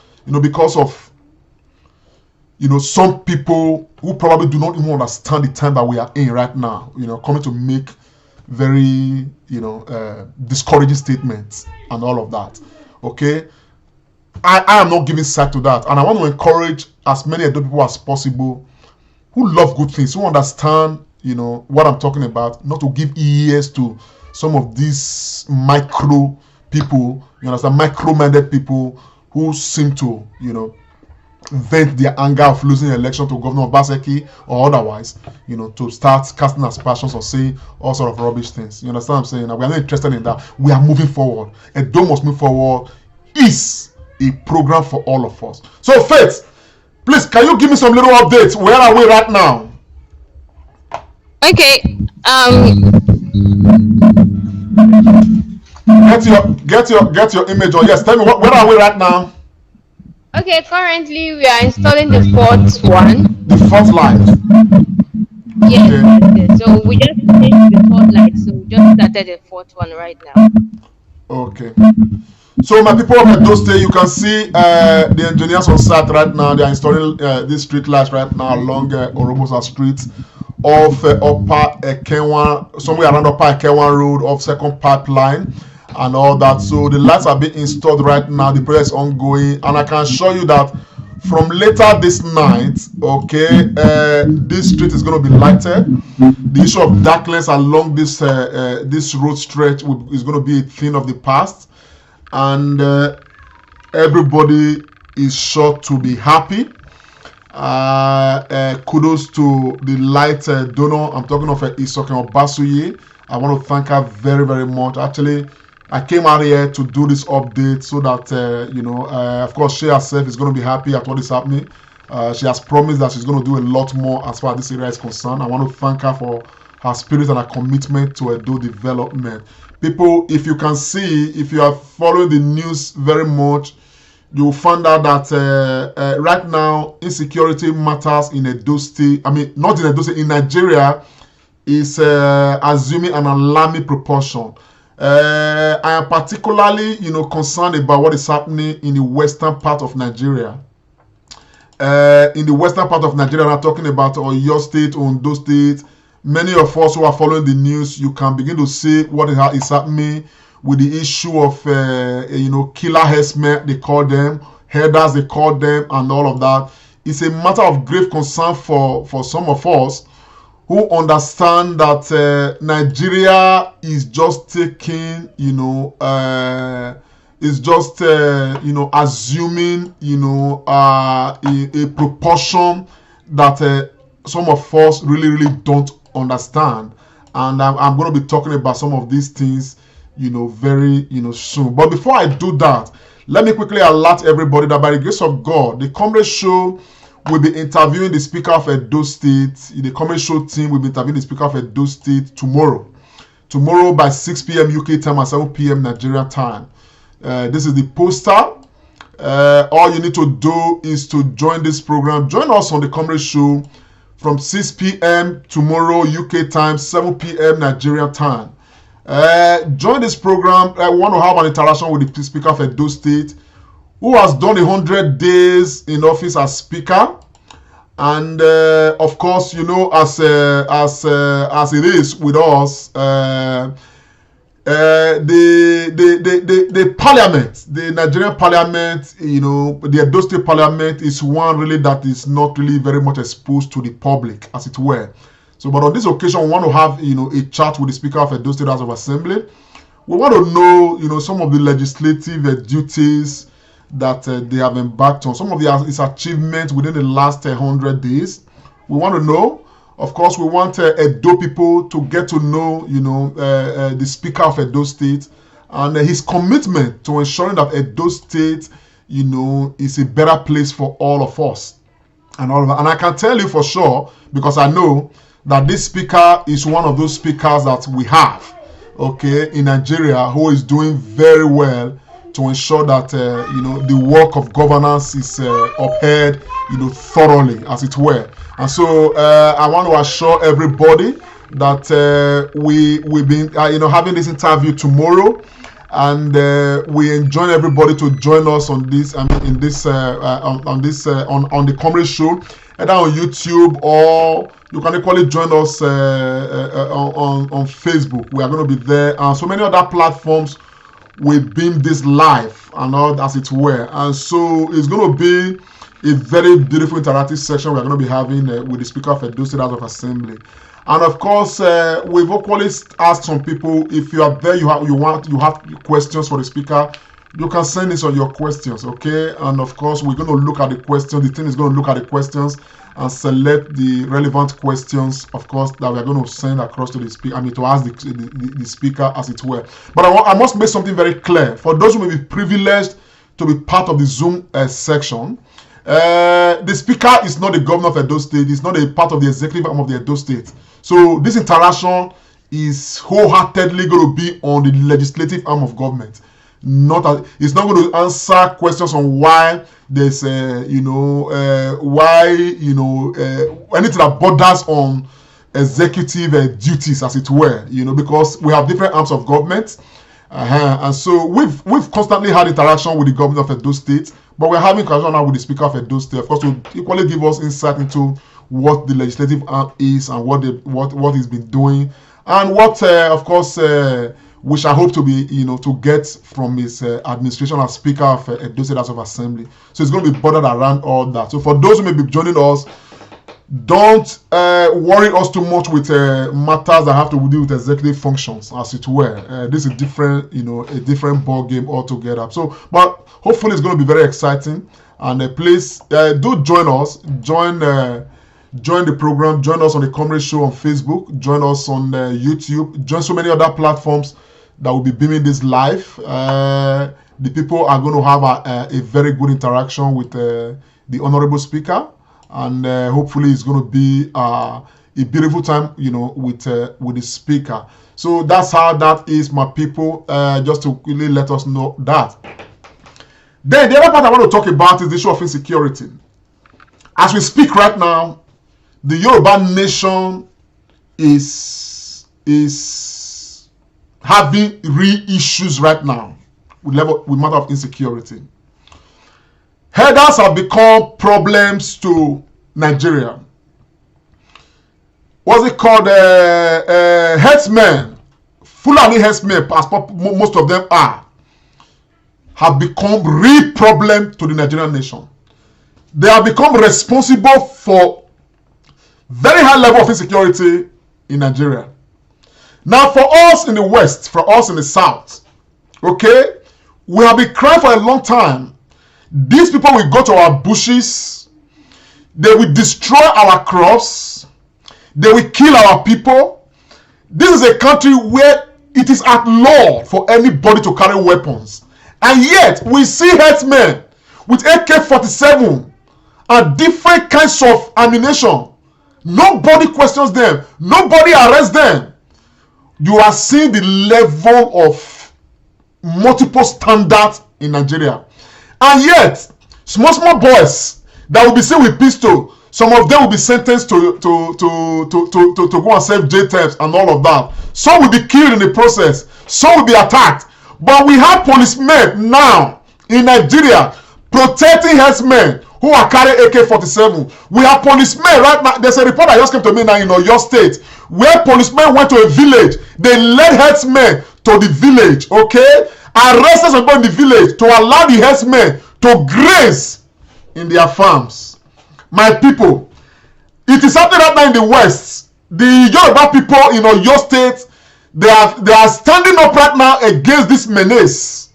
because of some people who probably do not even understand the time that we are in right now, coming to make very discouraging statements and all of that. Okay, I am not giving side to that, and I want to encourage as many Edo people as possible who love good things, who understand what I'm talking about, not to give ears to some of these micro people, micro-minded people who seem to, vent their anger of losing the election to Governor Obaseki or otherwise, to start casting aspersions or saying all sort of rubbish things. You understand what I'm saying? Now, we are not interested in that. We are moving forward. Edo must move forward is a program for all of us. So, Faith, please, can you give me some little updates? Where are we right now? Okay. Get your image on. Yes, tell me where are we right now? Okay, currently we are installing the fourth one. The fourth light. Yes, Okay. yes. So we just finished the third light, so we just started the fourth one right now. Okay. So my people of Edo State, you can see the engineers on site right now. They are installing these street lights right now along YORUBA Street of Upper Ekhenwan, somewhere around Upper Ekhenwan Road of Second Pipeline and all that. So the lights are being installed right now. The project is ongoing, and I can assure you that from later this night, okay, this street is going to be lighted. The issue of darkness along this this road stretch is going to be a thing of the past, and everybody is sure to be happy. Kudos to the light donor. I'm talking of Isoken Obasuye. I want to thank her very, very much. Actually, I came out here to do this update so that of course, she herself is going to be happy at what is happening. She has promised that she's going to do a lot more as far as this area is concerned. I want to thank her for her spirit and her commitment to Edo development. People, if you can see, if you are following the news very much, you'll find out that right now insecurity matters in Edo State. I mean, not in Edo State, in Nigeria, is assuming an alarming proportion. I am particularly, concerned about what is happening in the western part of Nigeria. In the western part of Nigeria, I'm talking about Oyo State, Ondo State. Many of us who are following the news, you can begin to see what is happening with the issue of, killer herdsmen, they call them, herders, they call them, and all of that. It's a matter of grave concern for some of us who understand that Nigeria is just taking, is just, assuming, a proportion that some of us really don't understand, and I'm going to be talking about some of these things, very soon. But before I do that, let me quickly alert everybody that by the grace of God, the Comrade Show will be interviewing the Speaker of Edo State. The Comrade Show team will be interviewing the Speaker of Edo State tomorrow by 6 p.m. UK time and 7 p.m. Nigeria time. This is the poster. All you need to do is to join this program. Join us on the Comrade Show from 6 p.m. tomorrow UK time, 7 p.m. Nigeria time. Join this program. I want to have an interaction with the Speaker of Edo State, who has done 100 days in office as Speaker, and of course, as it is with us, the Parliament, the Nigerian Parliament, the Edo State Parliament is one really that is not really very much exposed to the public, as it were. So, but on this occasion, we want to have a chat with the Speaker of Edo State House of Assembly. We want to know some of the legislative duties that they have embarked on, some of his achievements within the last 100 days. We want to know. Of course, we want Edo people to get to know, the Speaker of Edo State and his commitment to ensuring that Edo State, is a better place for all of us and all of that. And I can tell you for sure, because I know that this speaker is one of those speakers that we have, in Nigeria, who is doing very well to ensure that the work of governance is upheld, thoroughly, as it were. And so I want to assure everybody that we've been having this interview tomorrow, and we enjoin everybody to join us on this on the Comrade Show, either on YouTube, or you can equally join us on Facebook. We are going to be there, and so many other platforms. We beam this live and all, as it were. And so it's going to be a very beautiful interactive session we're going to be having with the Speaker of Edo State House of Assembly. And of course, we've equally asked some people, if you are there, you have questions for the speaker, you can send us on your questions, okay? And of course, we're going to look at the questions. The team is going to look at the questions and select the relevant questions, of course, that we're going to send across to the speaker, to ask the speaker, as it were. But I must make something very clear. For those who may be privileged to be part of the Zoom section, the speaker is not the governor of Edo State. He's not a part of the executive arm of the Edo State. So this interaction is wholeheartedly going to be on the legislative arm of government. It's not going to answer questions on why there's anything that borders on executive duties, as it were, because we have different arms of government, and so we've constantly had interaction with the governor of Edo State, but we're having interaction now with the Speaker of Edo State, of course, to equally give us insight into what the legislative arm is and what he's been doing, and what of course we shall hope to be, to get from his administration as Speaker of Edo State House of Assembly. So it's going to be bordered around all that. So for those who may be joining us, don't worry us too much with matters that have to do with executive functions, as it were. This is different, a different ball game altogether. So, but hopefully it's going to be very exciting. And please do join us. Join the program. Join us on the Comrade Show on Facebook. Join us on YouTube. Join so many other platforms that will be beaming this live. The people are going to have a very good interaction with the Honorable Speaker, and hopefully it's going to be a beautiful time, with the Speaker. So that's how that is, my people. Just to really let us know that. Then the other part I want to talk about is the issue of insecurity. As we speak right now, the Yoruba nation is having real issues right now with matter of insecurity. Herders have become problems to Nigeria. What's it called? Herdsmen, Fulani herdsmen, as most of them are, have become real problem to the Nigerian nation. They have become responsible for very high level of insecurity in Nigeria. Now, for us in the West, for us in the South, okay, we have been crying for a long time. These people will go to our bushes, They will destroy our crops. They will kill our people. This is a country where it is at law for anybody to carry weapons. And yet, we see herdsmen with AK-47 and different kinds of ammunition. Nobody questions them. Nobody arrests them. You are seeing the level of multiple standards in Nigeria. And yet, small boys that will be seen with pistol, some of them will be sentenced to go and serve jail terms and all of that. Some will be killed in the process. Some will be attacked. But we have policemen now in Nigeria protecting herdsmen who are carrying AK-47. We have policemen right now. There's a report that just came to me now in Oyo State where policemen went to a village. They led herdsmen to the village, okay? Arrested some people in the village to allow the herdsmen to graze in their farms. My people, it is happening right now in the West. The Yoruba people in Oyo State, they are standing up right now against this menace.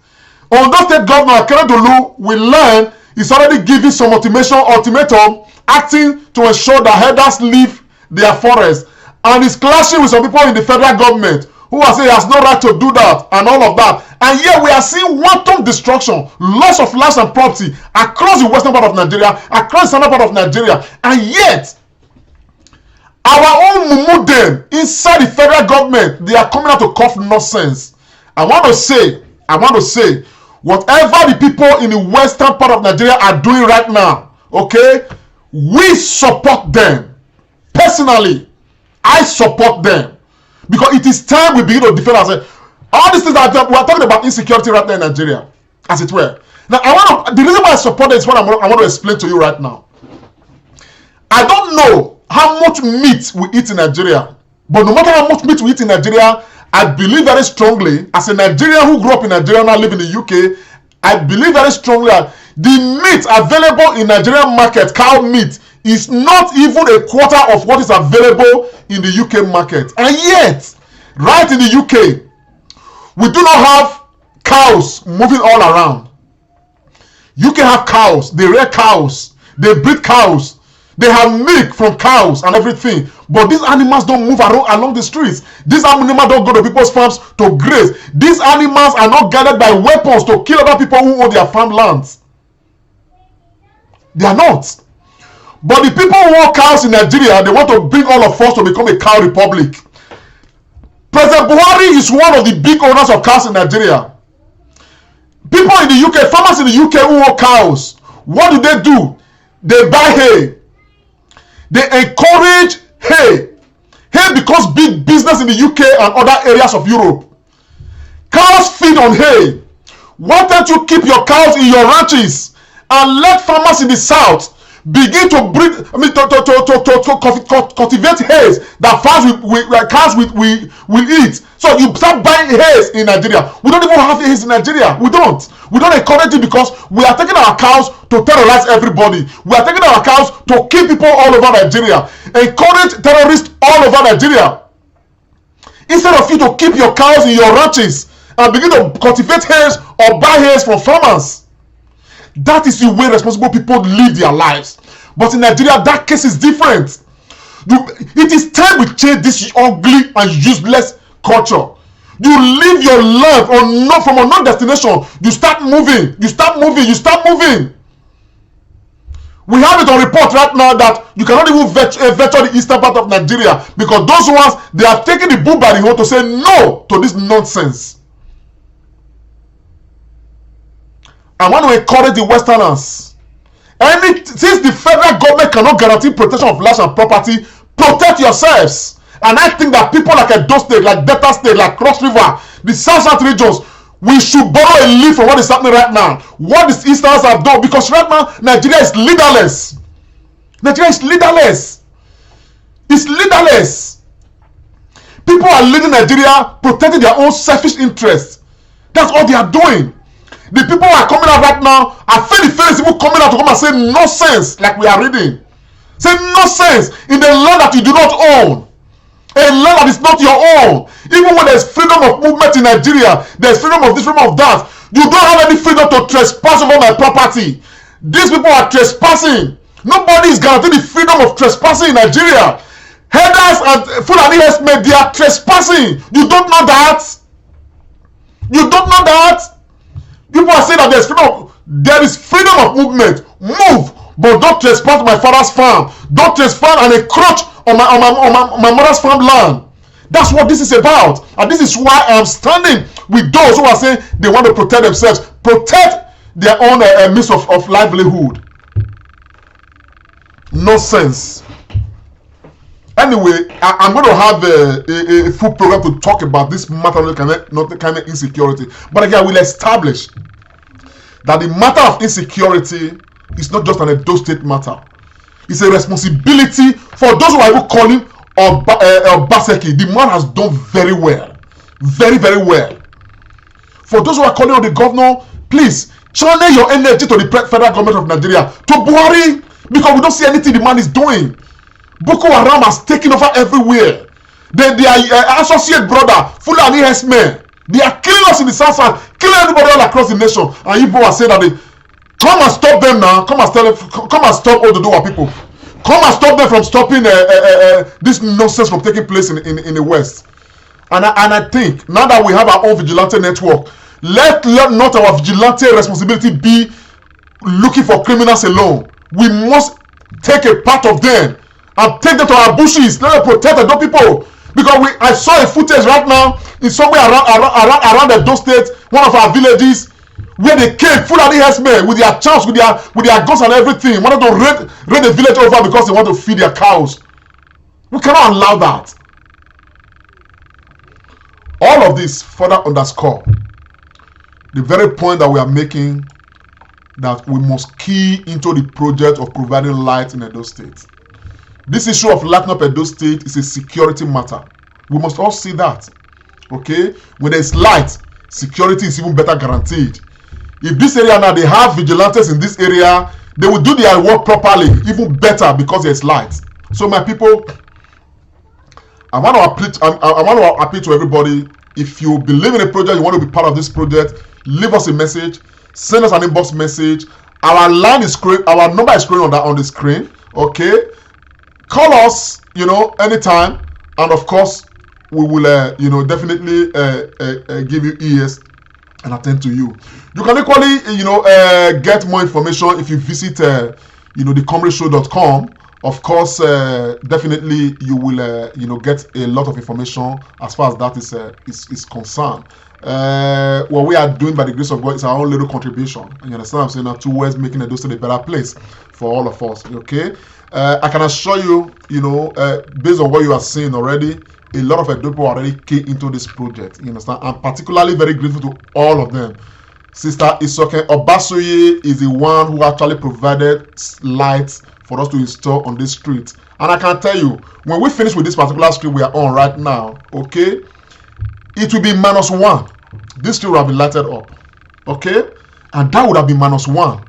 Ondo State Governor Akeredolu will learn is already giving some ultimatum acting to ensure that herders leave their forest, and is clashing with some people in the federal government who are saying he has no right to do that and all of that. And yet we are seeing wanton destruction, loss of lives and property across the western part of Nigeria, across the southern part of Nigeria, and yet our own mumu inside the federal government, they are coming out to cough nonsense. I want to say, whatever the people in the western part of Nigeria are doing right now, okay, we support them. Personally, I support them. Because it is time we begin to defend ourselves. All these things that we are talking about insecurity right now in Nigeria, as it were. Now, the reason why I support it is what I want to explain to you right now. I don't know how much meat we eat in Nigeria, but no matter how much meat we eat in Nigeria, I believe very strongly, as a Nigerian who grew up in Nigeria and now live in the UK, I believe very strongly that the meat available in Nigerian market, cow meat, is not even a quarter of what is available in the UK market. And yet, right in the UK, we do not have cows moving all around. UK have cows, they rear cows, they breed cows, they have milk from cows and everything. But these animals don't move along the streets. These animals don't go to people's farms to graze. These animals are not guarded by weapons to kill other people who own their farmlands. They are not. But the people who own cows in Nigeria, they want to bring all of us to become a cow republic. President Buhari is one of the big owners of cows in Nigeria. People in the UK, farmers in the UK who own cows, what do? They buy hay. They encourage hay. Hay becomes big business in the UK and other areas of Europe. Cows feed on hay. Why don't you keep your cows in your ranches and let farmers in the south begin to breed, cultivate hays that cows will eat. So you start buying hays in Nigeria. We don't even have hays in Nigeria. We don't encourage it because we are taking our cows to terrorize everybody. We are taking our cows to kill people all over Nigeria. Encourage terrorists all over Nigeria. Instead of you to keep your cows in your ranches and begin to cultivate hays or buy hays from farmers. That is the way responsible people live their lives. But in Nigeria, that case is different. It is time we change this ugly and useless culture. You live your life from a non-destination. You start moving. We have it on report right now that you cannot even venture the eastern part of Nigeria because those ones, they have taken the bull by the horn to say no to this nonsense. I want to encourage the Westerners. Since the federal government cannot guarantee protection of lives and property, protect yourselves. And I think that people like Edo State, like Delta State, like Cross River, the South regions, we should borrow a leaf from what is happening right now. What the Easterners have done, because right now Nigeria is leaderless. It's leaderless. People are leading Nigeria, protecting their own selfish interests. That's all they are doing. The people who are coming out right now, I feel the feelings people coming out to come and say nonsense, like we are reading. Say nonsense in the land that you do not own. A land that is not your own. Even when there's freedom of movement in Nigeria, there's freedom of this, freedom of that. You don't have any freedom to trespass over my property. These people are trespassing. Nobody is guaranteed the freedom of trespassing in Nigeria. Headers and Fulani herdsmen, they are trespassing. You don't know that? You don't know that? People are saying that there is freedom of movement. Move, but don't trespass my father's farm. Don't trespass and encroach on my mother's farmland. That's what this is about. And this is why I am standing with those who are saying they want to protect themselves, protect their own means of livelihood. Nonsense. Anyway, I'm going to have a full program to talk about this matter of kind of insecurity. But again, I will establish that the matter of insecurity is not just an Edo State matter. It's a responsibility for those who are even calling Obaseki. The man has done very well. Very, very well. For those who are calling on the governor, please channel your energy to the federal government of Nigeria, to Buhari, because we don't see anything the man is doing. Boko Haram has taken over everywhere. They are associate brother, Fulani herdsmen. They are killing us in the south, killing everybody all across the nation. And you are saying that they come and stop them now. Come and stop all the Oduduwa people. Come and stop them from stopping this nonsense from taking place in the West. And I think now that we have our own vigilante network, let not our vigilante responsibility be looking for criminals alone. We must take a part of them and take them to our bushes. Let them protect the people. Because I saw a footage right now in somewhere around the Edo State, one of our villages, where they came Fulani herdsmen with their chops, with their guns and everything, wanted to raid the village over because they want to feed their cows. We cannot allow that. All of this further underscore the very point that we are making, that we must key into the project of providing light in Edo State. This issue of lighting up Edo State is a security matter. We must all see that. Okay? When there is light, security is even better guaranteed. If this area now, they have vigilantes in this area, they will do their work properly, even better, because there is light. So my people, I want to appeal to everybody. If you believe in a project, you want to be part of this project, leave us a message, send us an inbox message. Our line is screen, our number is screen on the screen. Okay? Call us, anytime, and of course, we will, definitely give you ears and attend to you. You can equally, get more information if you visit, thecomradeshow.com. Of course, definitely you will, get a lot of information as far as that is concerned. What we are doing by the grace of God is our own little contribution. And you understand what I'm saying? Now, towards making Edo State a better place for all of us. Okay. I can assure you, based on what you are seeing already, a lot of Edo people already came into this project. You understand? I'm particularly very grateful to all of them. Sister Isoke Obasoye is the one who actually provided lights for us to install on this street. And I can tell you, when we finish with this particular street we are on right now, okay, it will be -1. This street will have been lighted up. Okay? And that would have been -1.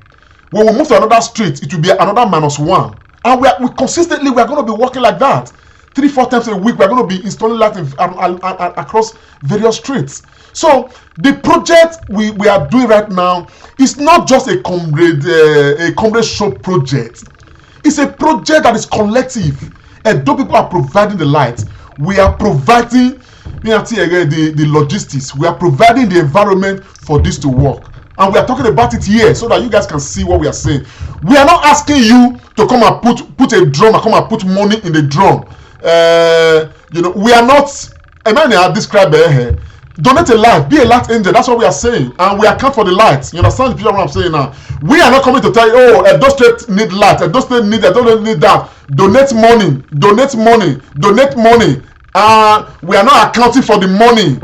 When we move to another street, it will be another -1. And we consistently, we are going to be working like that. 3-4 times a week, we are going to be installing lights across various streets. So the project we are doing right now is not just a comrade show project. It's a project that is collective. And though people are providing the light, we are providing the logistics. We are providing the environment for this to work. And we are talking about it here so that you guys can see what we are saying. We are not asking you to come and put a drum and come and put money in the drum. We are not, I describe it here. Donate a light, be a light angel. That's what we are saying. And we account for the lights. You understand the picture of what I'm saying now? We are not coming to tell you, Edo State need light, Edo State need that, don't need that. Donate money. We are not accounting for the money.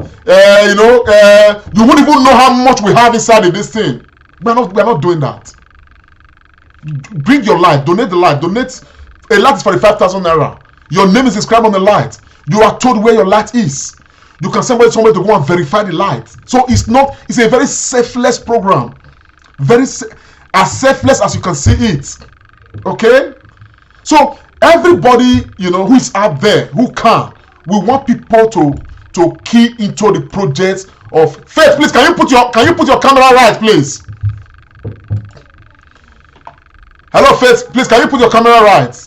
You wouldn't even know how much we have inside of this thing. We are not doing that. Bring your light, donate the light. Donate a light is 45,000 naira. Your name is inscribed on the light. You are told where your light is. You can send somebody to go and verify the light. So it's a very selfless program. As selfless as you can see it. Okay? So everybody, who is out there, who can, we want people to key into the project of faith. Please, can you put your camera right, please? Hello, Faith. Please, can you put your camera right?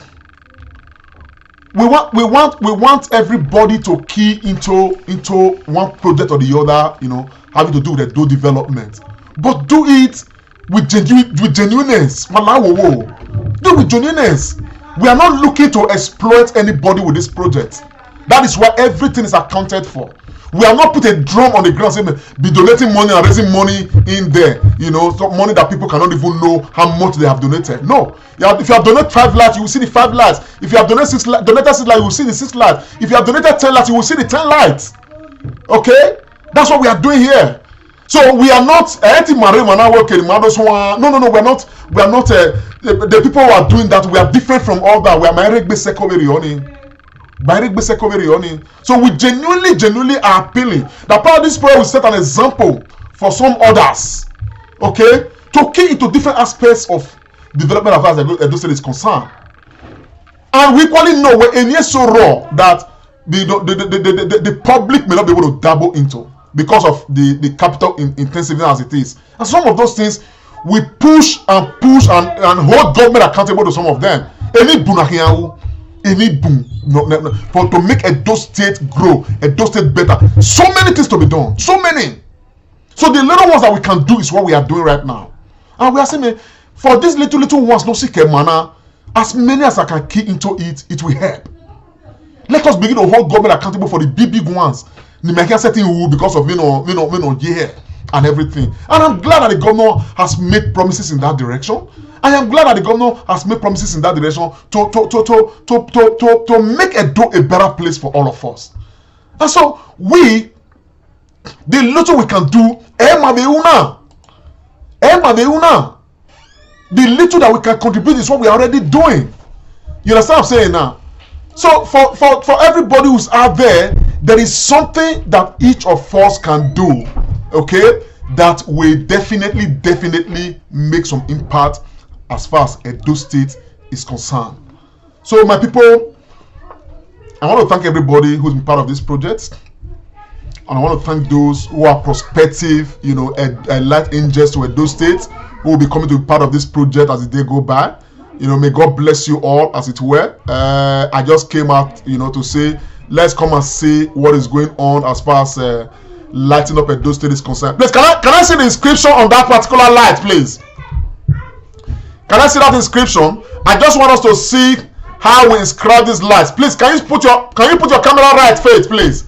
We want everybody to key into one project or the other, having to do with the development. But do it with genuineness. Do it with genuineness. We are not looking to exploit anybody with this project. That is why everything is accounted for. We are not put a drum on the ground saying be donating money and raising money in there, so money that people cannot even know how much they have donated. No. If you have donated 5 lights, you will see the 5 lights. If you have donated 6 lights, you will see the 6 lights. If you have donated 10 lights, you will see the 10 lights. Okay? That's what we are doing here. So we are not no, we're not the people who are doing that. We are different from all that. We are so we genuinely are appealing that part of this prayer will set an example for some others, okay, to key into different aspects of development as far as Edo State is concerned. And we equally know we're in so raw that the public may not be able to dabble into because of the capital intensiveness as it is. And some of those things we push and hold government accountable to some of them. For to make Edo State grow, Edo State better. So many things to be done. So many. So the little ones that we can do is what we are doing right now. And we are saying, for these little ones, no seek a manner, as many as I can key into it, it will help. Let us begin to hold government accountable for the big ones. Because of yeah and everything. And I'm glad that the governor has made promises in that direction. I am glad that the governor has made promises in that direction to make Edo a better place for all of us. And so the little we can do, the little that we can contribute is what we are already doing. You understand what I'm saying now? So for everybody who's out there, there is something that each of us can do, okay, that will definitely make some impact as far as Edo State is concerned. So my people, I want to thank everybody who's been part of this project, and I want to thank those who are prospective, light angels to Edo State, who will be coming to be part of this project as the day go by. May God bless you all, as it were. I just came out, to say, let's come and see what is going on as far as lighting up Edo State is concerned. Please, can I see the inscription on that particular light, please? Can I see that inscription? I just want us to see how we inscribe these lights. Please, can you put your camera right, Faith, please?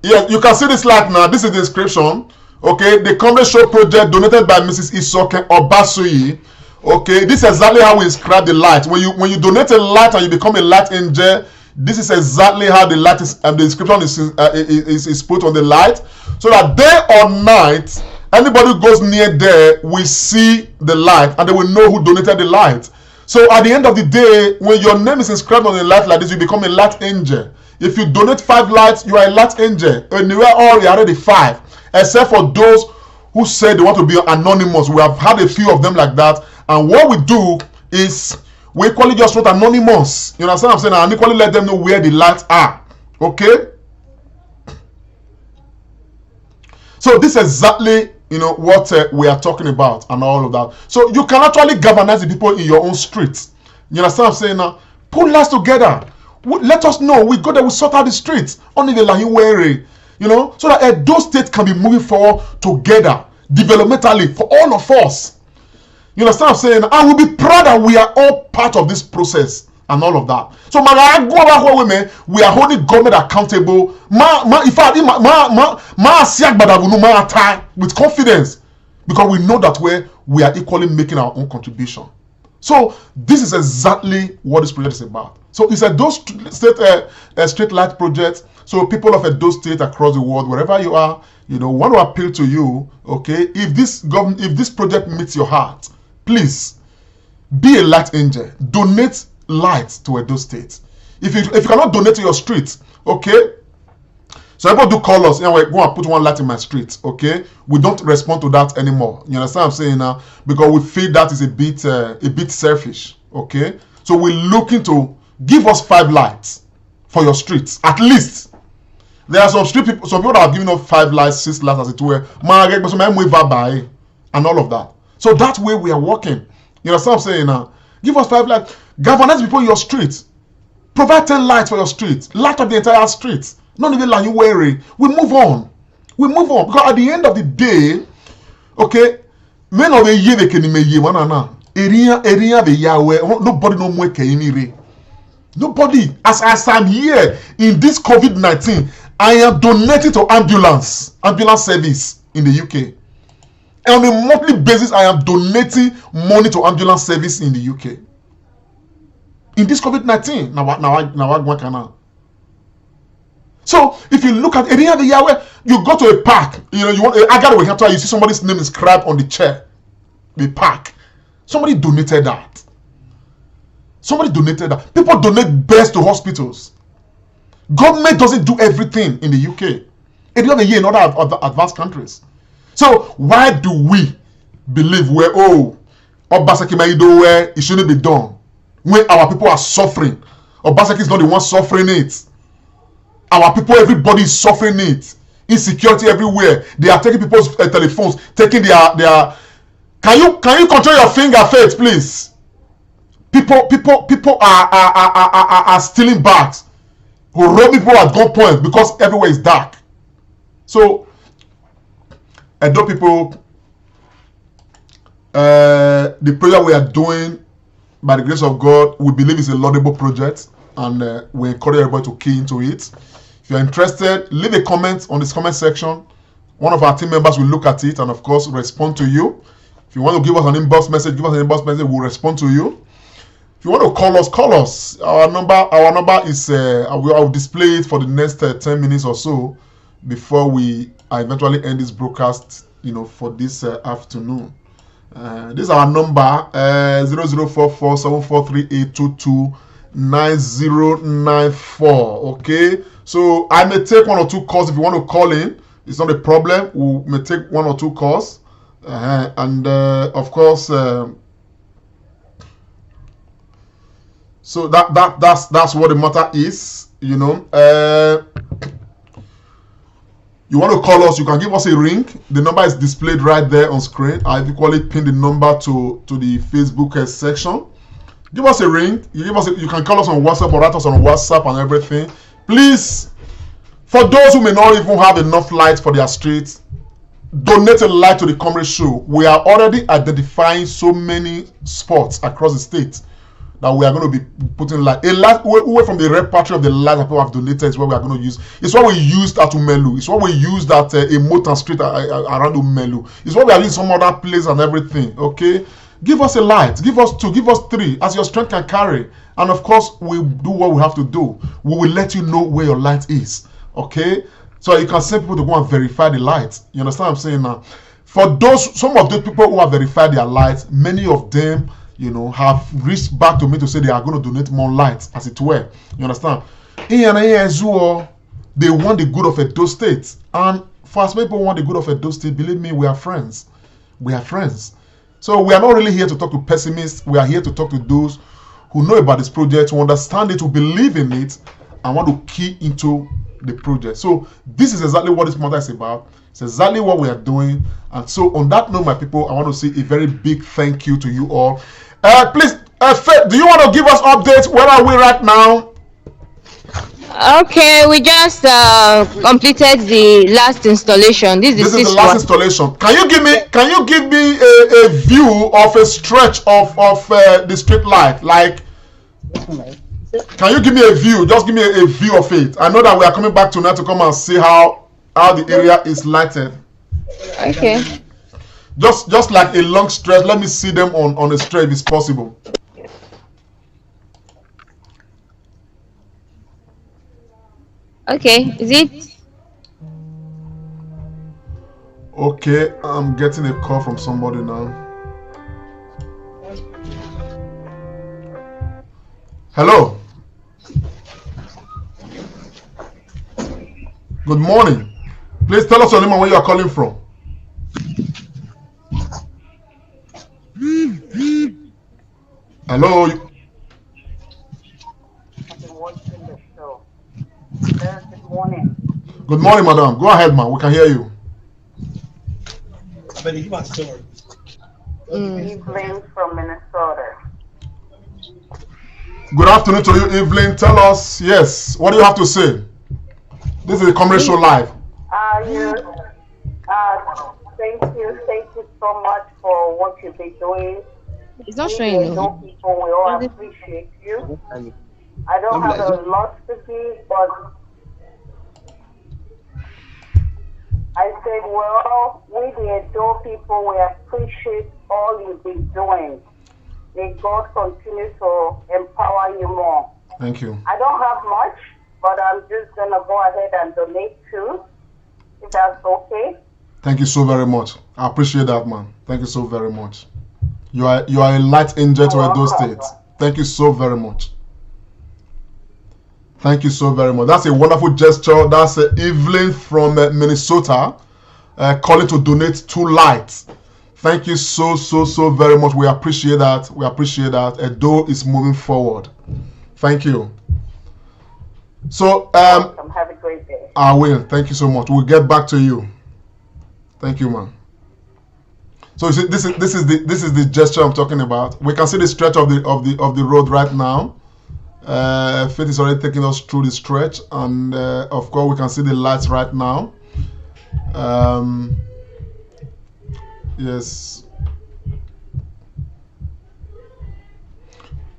Yes, you can see this light now. This is the inscription. Okay, the Comrade Show project donated by Mrs. Isoke Obasuyi. Okay, this is exactly how we inscribe the light. When you donate a light and you become a light angel, this is exactly how the light is, the inscription is put on the light, so that day or night, anybody who goes near there will see the light and they will know who donated the light. So at the end of the day, when your name is inscribed on a light like this, you become a light angel. If you donate 5 lights, you are a light angel. Anywhere all you are already 5, except for those who said they want to be anonymous. We have had a few of them like that, and what we do is we equally just wrote anonymous. You understand what I'm saying? And equally let them know where the lights are. Okay? So this is exactly what we are talking about and all of that. So you can actually galvanize the people in your own streets. You understand what I'm saying now? Put lights together. Let us know. We go there, we sort out the streets. Only the Lahiwere. So that Edo State can be moving forward together, developmentally, for all of us. You understand what I'm saying? I will be proud that we are all part of this process and all of that. So we are holding government accountable. With confidence, because we know that we are equally making our own contribution. So this is exactly what this project is about. So it's a Edo State street light project. So people of Edo State across the world, wherever you are, want to appeal to you. Okay, if this project meets your heart, please be a light angel. Donate light to Edo State. If you cannot donate to your street, okay. So people do call us, go and put one light in my street, okay. We don't respond to that anymore. You understand what I'm saying now? Because we feel that is a bit selfish, okay. So we're looking to give us 5 lights for your streets, at least. There are some people that have given us 5 lights, 6 lights, as it were, and all of that. So that way we are working. You understand what I'm saying now? Give us 5 lights. Galvanize people in your street. Provide 10 lights for your street. Light up the entire street. Not even like you wearing. We move on. We move on. Because at the end of the day, okay, men of the year they can make you one another. Area the Yahweh. Nobody no more can hear. Nobody. As I'm here in this COVID-19, I am donating to ambulance service in the UK. And on a monthly basis, I am donating money to ambulance service in the UK. In this COVID-19, now. So if you look at area the Yahweh, you go to a park, you want I got to after you see somebody's name inscribed on the chair, the park. Somebody donated that. Somebody donated that. People donate beds to hospitals. Government doesn't do everything in the UK. It doesn't in other advanced countries. So why do we believe Obaseki Maido where it shouldn't be done? When our people are suffering, Obaseki is not the one suffering it. Our people, everybody is suffering it. Insecurity everywhere. They are taking people's telephones, taking their. Can you control your finger, Faith, please? People are stealing bags, who rob people at gunpoint because everywhere is dark. So, Edo people, the prayer we are doing, by the grace of God, we believe it's a laudable project, and we encourage everybody to key into it. If you're interested, leave a comment on this comment section. One of our team members will look at it and, of course, respond to you. If you want to give us an inbox message, we'll respond to you. If you want to call us. Our number is, I'll display it for the next 10 minutes or so before we eventually end this broadcast, for this afternoon. This is our number, 0044 743822 9094. Okay, so I may take 1 or 2 calls if you want to call in. It's not a problem. We may take 1 or 2 calls, and of course, so that's what the matter is. You want to call us, you can give us a ring. The number is displayed right there on screen. I've equally pinned the number to the Facebook section. Give us a ring. You can call us on WhatsApp or write us on WhatsApp and everything. Please, for those who may not even have enough lights for their streets, donate a light to the Comrade Show. We are already identifying so many spots across the state that we are going to be putting light. A light away from the repertoire of the light that people have donated is what we are going to use. It's what we used at Umelu. It's what we used at Emotan Street around Umelu. It's what we are using some other place and everything. Okay, give us a light. Give us 2. Give us 3, as your strength can carry. And of course, we'll do what we have to do. We will let you know where your light is. Okay, so you can send people to go and verify the lights. You understand what I'm saying now? For some of those people who have verified their lights, many of them, have reached back to me to say they are going to donate more lights, as it were. You understand? They want the good of Edo State. And for as many people want the good of Edo State, believe me, we are friends. We are friends. So we are not really here to talk to pessimists. We are here to talk to those who know about this project, who understand it, who believe in it, and want to key into the project. So this is exactly what this matter is about. It's exactly what we are doing. And so on that note, my people, I want to say a very big thank you to you all. Please, Faith, do you want to give us updates? Where are we right now? Okay, we just completed the last installation. This is the last installation. Can you give me a view of a stretch of the street light? Like, can you give me a view? Just give me a view of it. I know that we are coming back tonight to come and see how the area is lighted. Okay. Just like a long stretch. Let me see them on a stretch if it's possible. Okay, is it? Okay, I'm getting a call from somebody now. Hello. Good morning. Please tell us your name and where you are calling from. Hello. Good morning, madam. Go ahead, man. We can hear you. Evelyn from Minnesota. Good afternoon to you, Evelyn. Tell us, yes, what do you have to say? This is the commercial live. Yes. Thank you so much for what you've been doing. It's not We showing the no. Edo people, we all appreciate you. I don't have a lot to give, but I said, well, we the Edo people, we appreciate all you've been doing. May God continue to empower you more. Thank you. I don't have much, but I'm just going to go ahead and donate too, if that's okay. Thank you so very much. I appreciate that, man. Thank you so very much. You are a light angel to Edo State. Thank you so very much. Thank you so very much. That's a wonderful gesture. That's Evelyn from Minnesota calling to donate 2 lights. Thank you so very much. We appreciate that. We appreciate that. Edo is moving forward. Thank you. So have a great day. I will. Thank you so much. We'll get back to you. Thank you, man. So you see, this is the gesture I'm talking about. We can see the stretch of the road right now. Faith is already taking us through the stretch, and of course we can see the lights right now. Yes.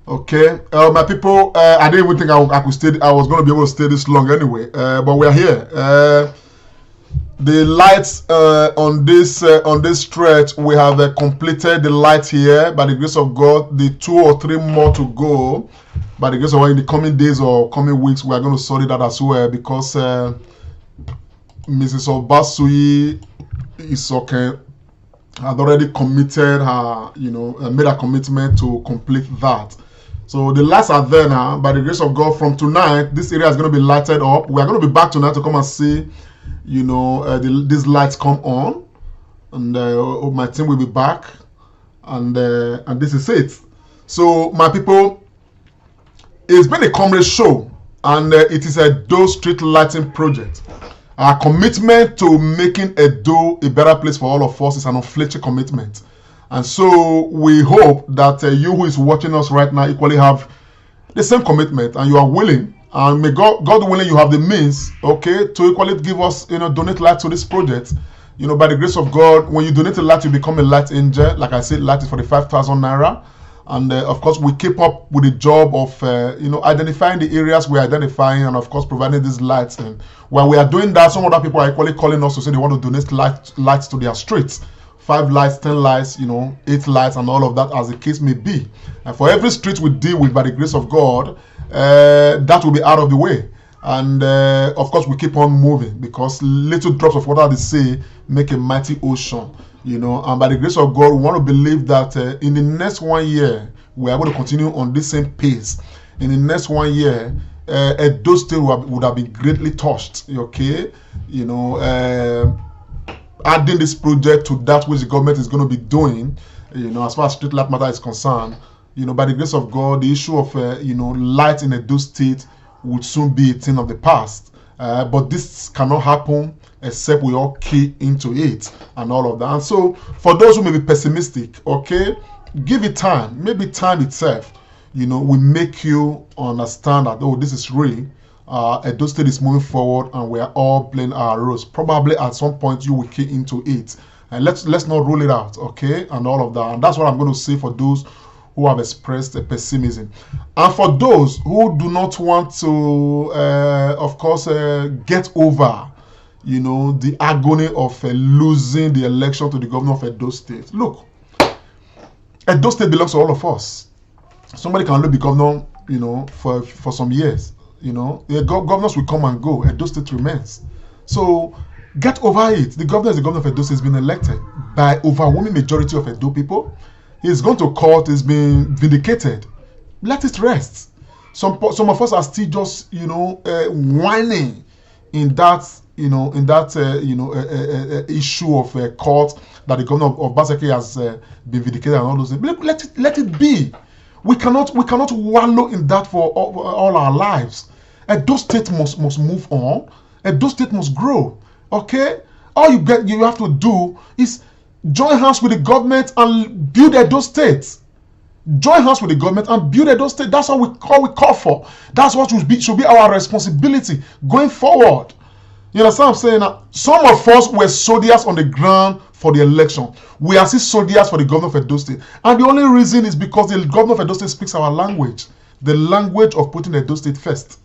Okay, my people. I didn't even think I could stay. I was going to be able to stay this long anyway. But we are here. The lights on this stretch, we have completed the light here by the grace of God. The 2 or 3 more to go by the grace of God. In the coming days or coming weeks, we are going to sort it out as well, because Mrs. Obasui Isoke had already committed her, made a commitment to complete that. So the lights are there now. By the grace of God, from tonight, this area is going to be lighted up. We are going to be back tonight to come and see these lights come on, and my team will be back, and this is it. So my people, it's been a comrade show, and it is a Edo street lighting project. Our commitment to making Edo a better place for all of us is an unflinching commitment, and so we hope that you who is watching us right now equally have the same commitment, and you are willing. And may God willing, you have the means, okay, to equally give us, donate light to this project. By the grace of God, when you donate a light, you become a light angel. Like I said, light is for the 5,000 naira. And of course, we keep up with the job of, identifying the areas we're identifying, and of course, providing these lights. And while we are doing that, some other people are equally calling us to say they want to donate lights to their streets. 5 lights, 10 lights, 8 lights, and all of that, as the case may be. And for every street we deal with, by the grace of God, that will be out of the way. And of course, we keep on moving, because little drops of water, they say, make a mighty ocean. And by the grace of God, we want to believe that in the next 1 year, we are going to continue on this same pace. In the next 1 year, Edo State would have been greatly touched. Okay, adding this project to that which the government is going to be doing, as far as street light matter is concerned, by the grace of God, the issue of, light in Edo State would soon be a thing of the past. But this cannot happen except we all key into it and all of that. And so, for those who may be pessimistic, okay, give it time. Maybe time itself, will make you understand that, oh, this is real. Edo State is moving forward, and we are all playing our roles. Probably at some point you will key into it, and let's not rule it out, okay, and all of that. And that's what I'm going to say for those who have expressed a pessimism, and for those who do not want to, of course, get over, the agony of losing the election to the governor of Edo State. Look, Edo State belongs to all of us. Somebody can only be governor, for some years. Governors will come and go. Edo State remains. So get over it. The governor is the governor of Edo State, has been elected by overwhelming majority of Edo people. He's gone to court. He's been vindicated. Let it rest. Some of us are still just whining in that issue of court that the governor of Baseke has been vindicated and all those things. Let it be. We cannot wallow in that for all our lives. Edo State must move on. Edo State must grow. Okay? All you have to do is join hands with the government and build Edo State. Join hands with the government and build Edo State. That's what we call for. That's what should be our responsibility going forward. You understand what I'm saying? Now, some of us were soldiers on the ground for the election. We are still soldiers for the governor of Edo State. And the only reason is because the governor of Edo State speaks our language. The language of putting Edo State first.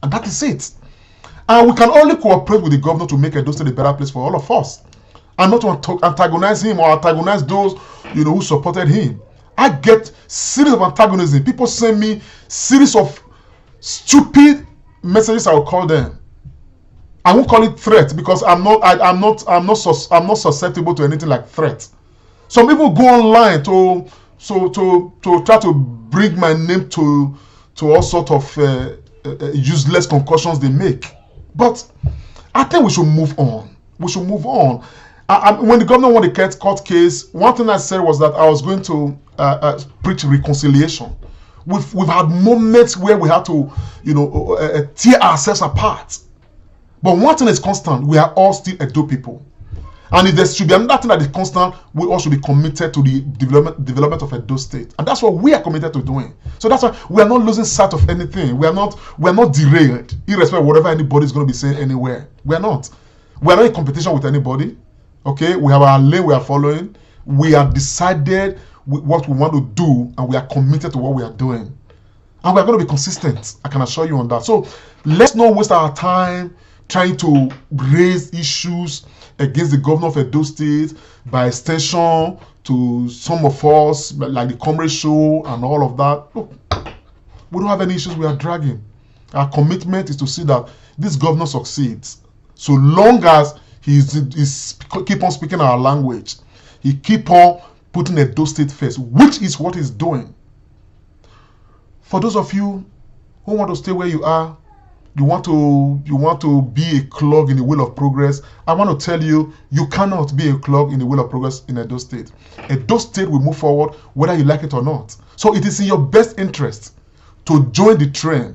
And that is it. And we can only cooperate with the governor to make Edo State a better place for all of us. And not to antagonize him or antagonize those, who supported him. I get series of antagonism. People send me series of stupid messages, I will call them. I won't call it threat because I'm not susceptible to anything like threat. Some people go online to try to bring my name to all sort of useless concussions they make. But I think we should move on. We should move on. When the governor won the court case, one thing I said was that I was going to preach reconciliation. We've had moments where we had to, tear ourselves apart. But one thing is constant: we are all still Edo people. And if there should be another thing that is constant, we all should be committed to the development of Edo State, and that's what we are committed to doing. So that's why we are not losing sight of anything. We are not derailed, irrespective of whatever anybody is going to be saying anywhere. We are not in competition with anybody. Okay, we have our lane we are following. We are decided what we want to do, and we are committed to what we are doing, and we are going to be consistent. I can assure you on that. So let's not waste our time trying to raise issues against the governor of Edo State, by extension to some of us, like the Comrade Show and all of that. Look, we don't have any issues we are dragging. Our commitment is to see that this governor succeeds. So long as he keep on speaking our language, he keep on putting Edo State first, which is what he's doing. For those of you who want to stay where you are, you want to be a clog in the wheel of progress, I want to tell you, you cannot be a clog in the wheel of progress in Edo State. Edo State will move forward whether you like it or not. So it is in your best interest to join the train,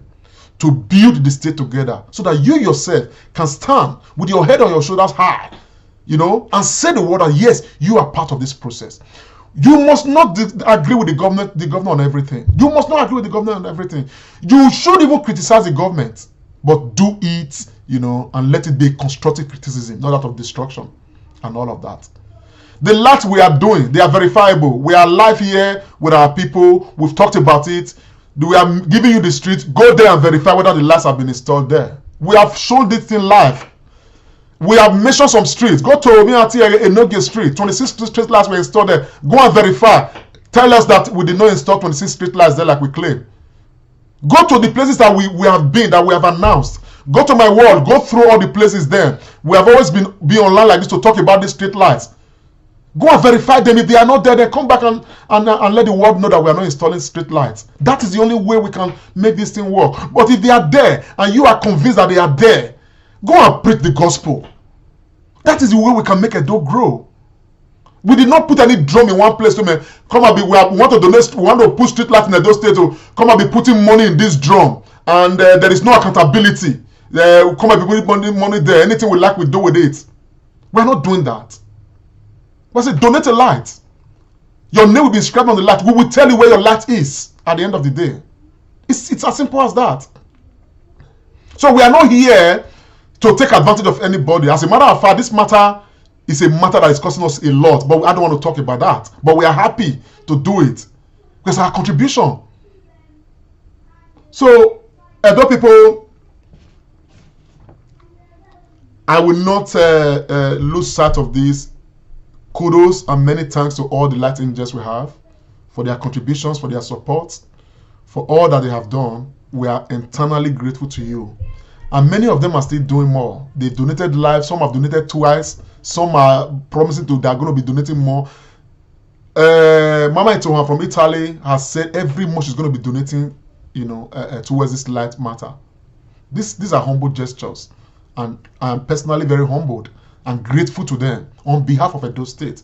to build the state together, so that you yourself can stand with your head on your shoulders high, and say the word that yes, you are part of this process. You must not agree with the governor on everything. You must not agree with the governor on everything. You should even criticize the government, but do it, and let it be constructive criticism, not that of destruction and all of that. The lights we are doing, they are verifiable. We are live here with our people. We've talked about it. We are giving you the street. Go there and verify whether the lights have been installed there. We have shown this thing live. We have mentioned some streets. Go to Enoge Street. 26 street lights were installed there. Go and verify. Tell us that we did not install 26 street lights there like we claim. Go to the places that we have been, that we have announced. Go to my wall. Go through all the places there. We have always been online like this to talk about these street lights. Go and verify them. If they are not there, then come back and let the world know that we are not installing street lights. That is the only way we can make this thing work. But if they are there and you are convinced that they are there, go and preach the gospel. That is the way we can make Edo grow. We did not put any drum in one place to come and we want to donate. We want to put street lights in Edo State to come and be putting money in this drum, and there is no accountability. Come and be putting money there. Anything we like, we do with it. We are not doing that. We say donate a light. Your name will be inscribed on the light. We will tell you where your light is at the end of the day. It's as simple as that. So we are not here to take advantage of anybody. As a matter of fact, this matter is a matter that is costing us a lot, but I don't want to talk about that. But we are happy to do it because our contribution. So, Edo people, I will not lose sight of this. Kudos and many thanks to all the light angels we have for their contributions, for their support, for all that they have done. We are eternally grateful to you. And many of them are still doing more. They donated live. Some have donated twice. Some are promising they are going to be donating more. Mama Ekhenwan from Italy has said every month she's going to be donating, towards this light matter. These are humble gestures, and I am personally very humbled and grateful to them on behalf of Edo State.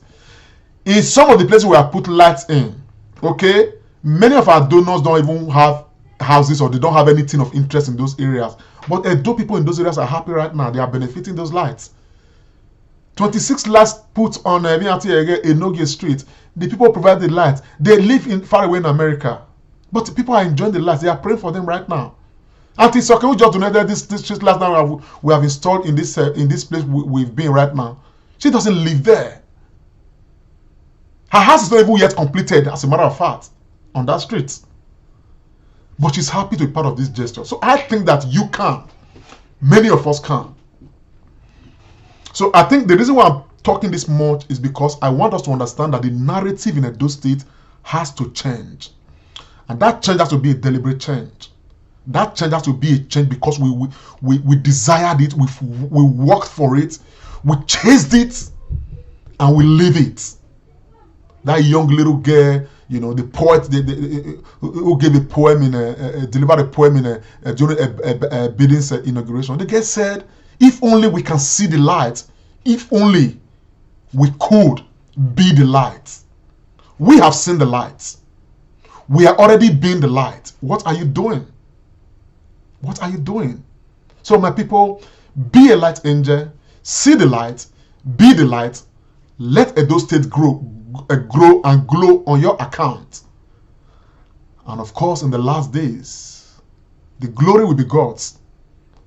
In some of the places we have put lights in, okay, many of our donors don't even have houses or they don't have anything of interest in those areas. But Edo people in those areas are happy right now. They are benefiting those lights. 26 lights put on Enoge Street. The people provide the lights. They live in far away in America. But the people are enjoying the lights. They are praying for them right now. And it's okay, we just donated this street light now we have installed in this place we've been right now. She doesn't live there. Her house is not even yet completed, as a matter of fact, on that street. But she's happy to be part of this gesture. So I think that you can. Many of us can. So I think the reason why I'm talking this much is because I want us to understand that the narrative in Edo State has to change. And that change has to be a deliberate change. That change has to be a change because we desired it, we worked for it, we chased it, and we live it. That young little girl, the poet who gave a poem delivered a poem during a Biden's inauguration. The girl said, "If only we can see the light, if only we could be the light." We have seen the light. We are already being the light. What are you doing? What are you doing? So my people, be a light angel, see the light, be the light. Let Edo State grow and glow on your account. And of course, in the last days, the glory will be God's.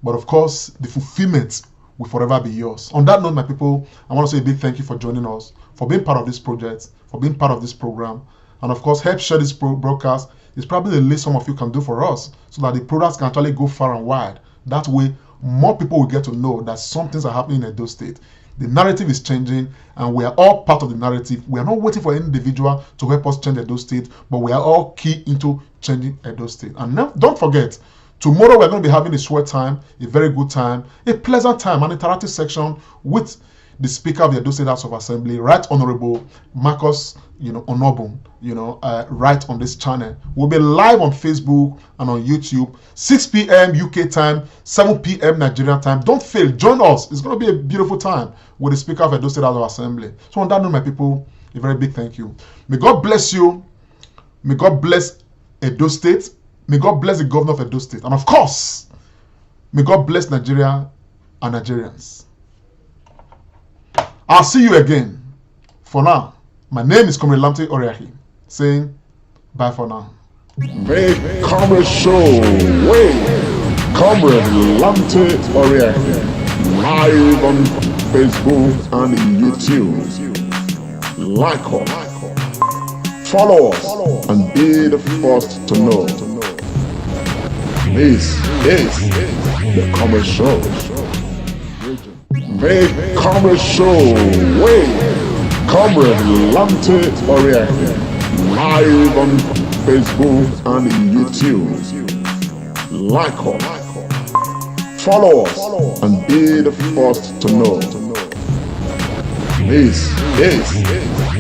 But of course, the fulfillment will forever be yours. On that note, my people, I want to say a big thank you for joining us, for being part of this project, for being part of this program. And of course, help share this broadcast. It's probably the least some of you can do for us so that the products can actually go far and wide. That way, more people will get to know that some things are happening in Edo State. The narrative is changing, and we are all part of the narrative. We are not waiting for any individual to help us change Edo State, but we are all key into changing Edo State. And now, don't forget, tomorrow we're going to be having a sweat time, a very good time, a pleasant time, an interactive section with the Speaker of the Edo State House of Assembly, Right Honorable Marcus Onobun, right on this channel. We'll be live on Facebook and on YouTube, 6 p.m. UK time, 7 p.m. Nigerian time. Don't fail, join us. It's going to be a beautiful time with the Speaker of Edo State House of Assembly. So on that note, my people, a very big thank you. May God bless you. May God bless Edo State. May God bless the governor of Edo State. And of course, may God bless Nigeria and Nigerians. I'll see you again. For now, my name is Comrade Lamte Oriahi, saying bye for now. Make Comrade Show with Comrade Lamte Oriahi, live on Facebook and YouTube. Like us, follow us, and be the first to know. This is the Comrade Show. Make Comrade Show with Comrade Lamte Oriahi, live on Facebook and YouTube. Like us, follow us, and be the first to know. This is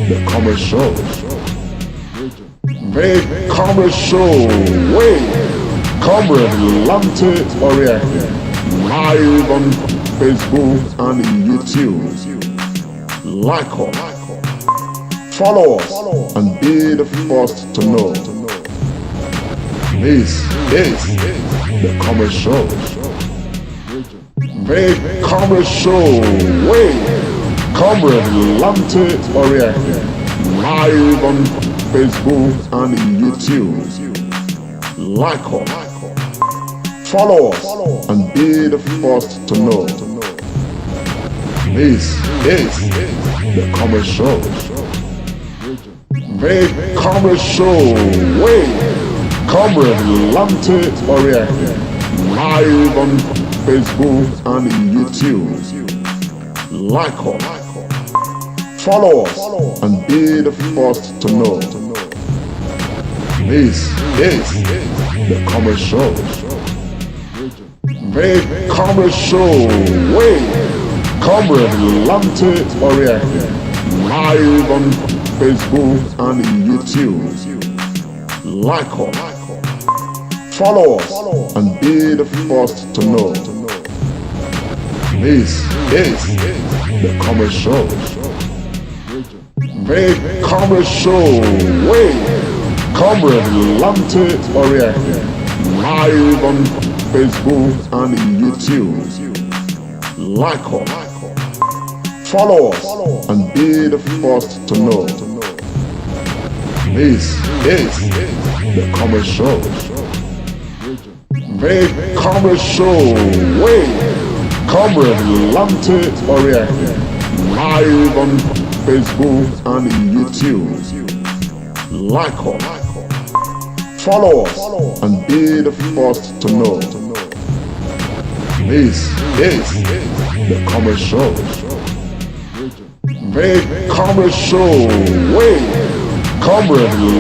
the Comrade Show. Make Comrade Show with Comrade Lamte Oriahi, live on Facebook and YouTube. Like us, follow us, and be the first to know. This is the Comrade Show. Make Comrade Show with Comrade Lamte Oriahi, live on Facebook and YouTube. Like us, follow us, and be the first to know. This is the Comrade Show. Make Comrade Show with Comrade Lamte Oriahi, live on Facebook and YouTube. Like us, follow us, and be the first to know. This is the Comrade Show. Make Comrade Show with Comrade Lamte Oriahi, live on Facebook and YouTube. Like us, follow us, and be the first to know. This is the Comrade Show. Make Comrade Show with Comrade Lamte Oriahi, live on Facebook and YouTube. Like us, Follow us and be the first to know. This is the Commerce Show. Make Commerce Show way. Comrade Lante Oriake. Live on Facebook and YouTube. Like us. Follow us and be the first to know. This is the Commerce Show. Make Commerce Show way. Comrade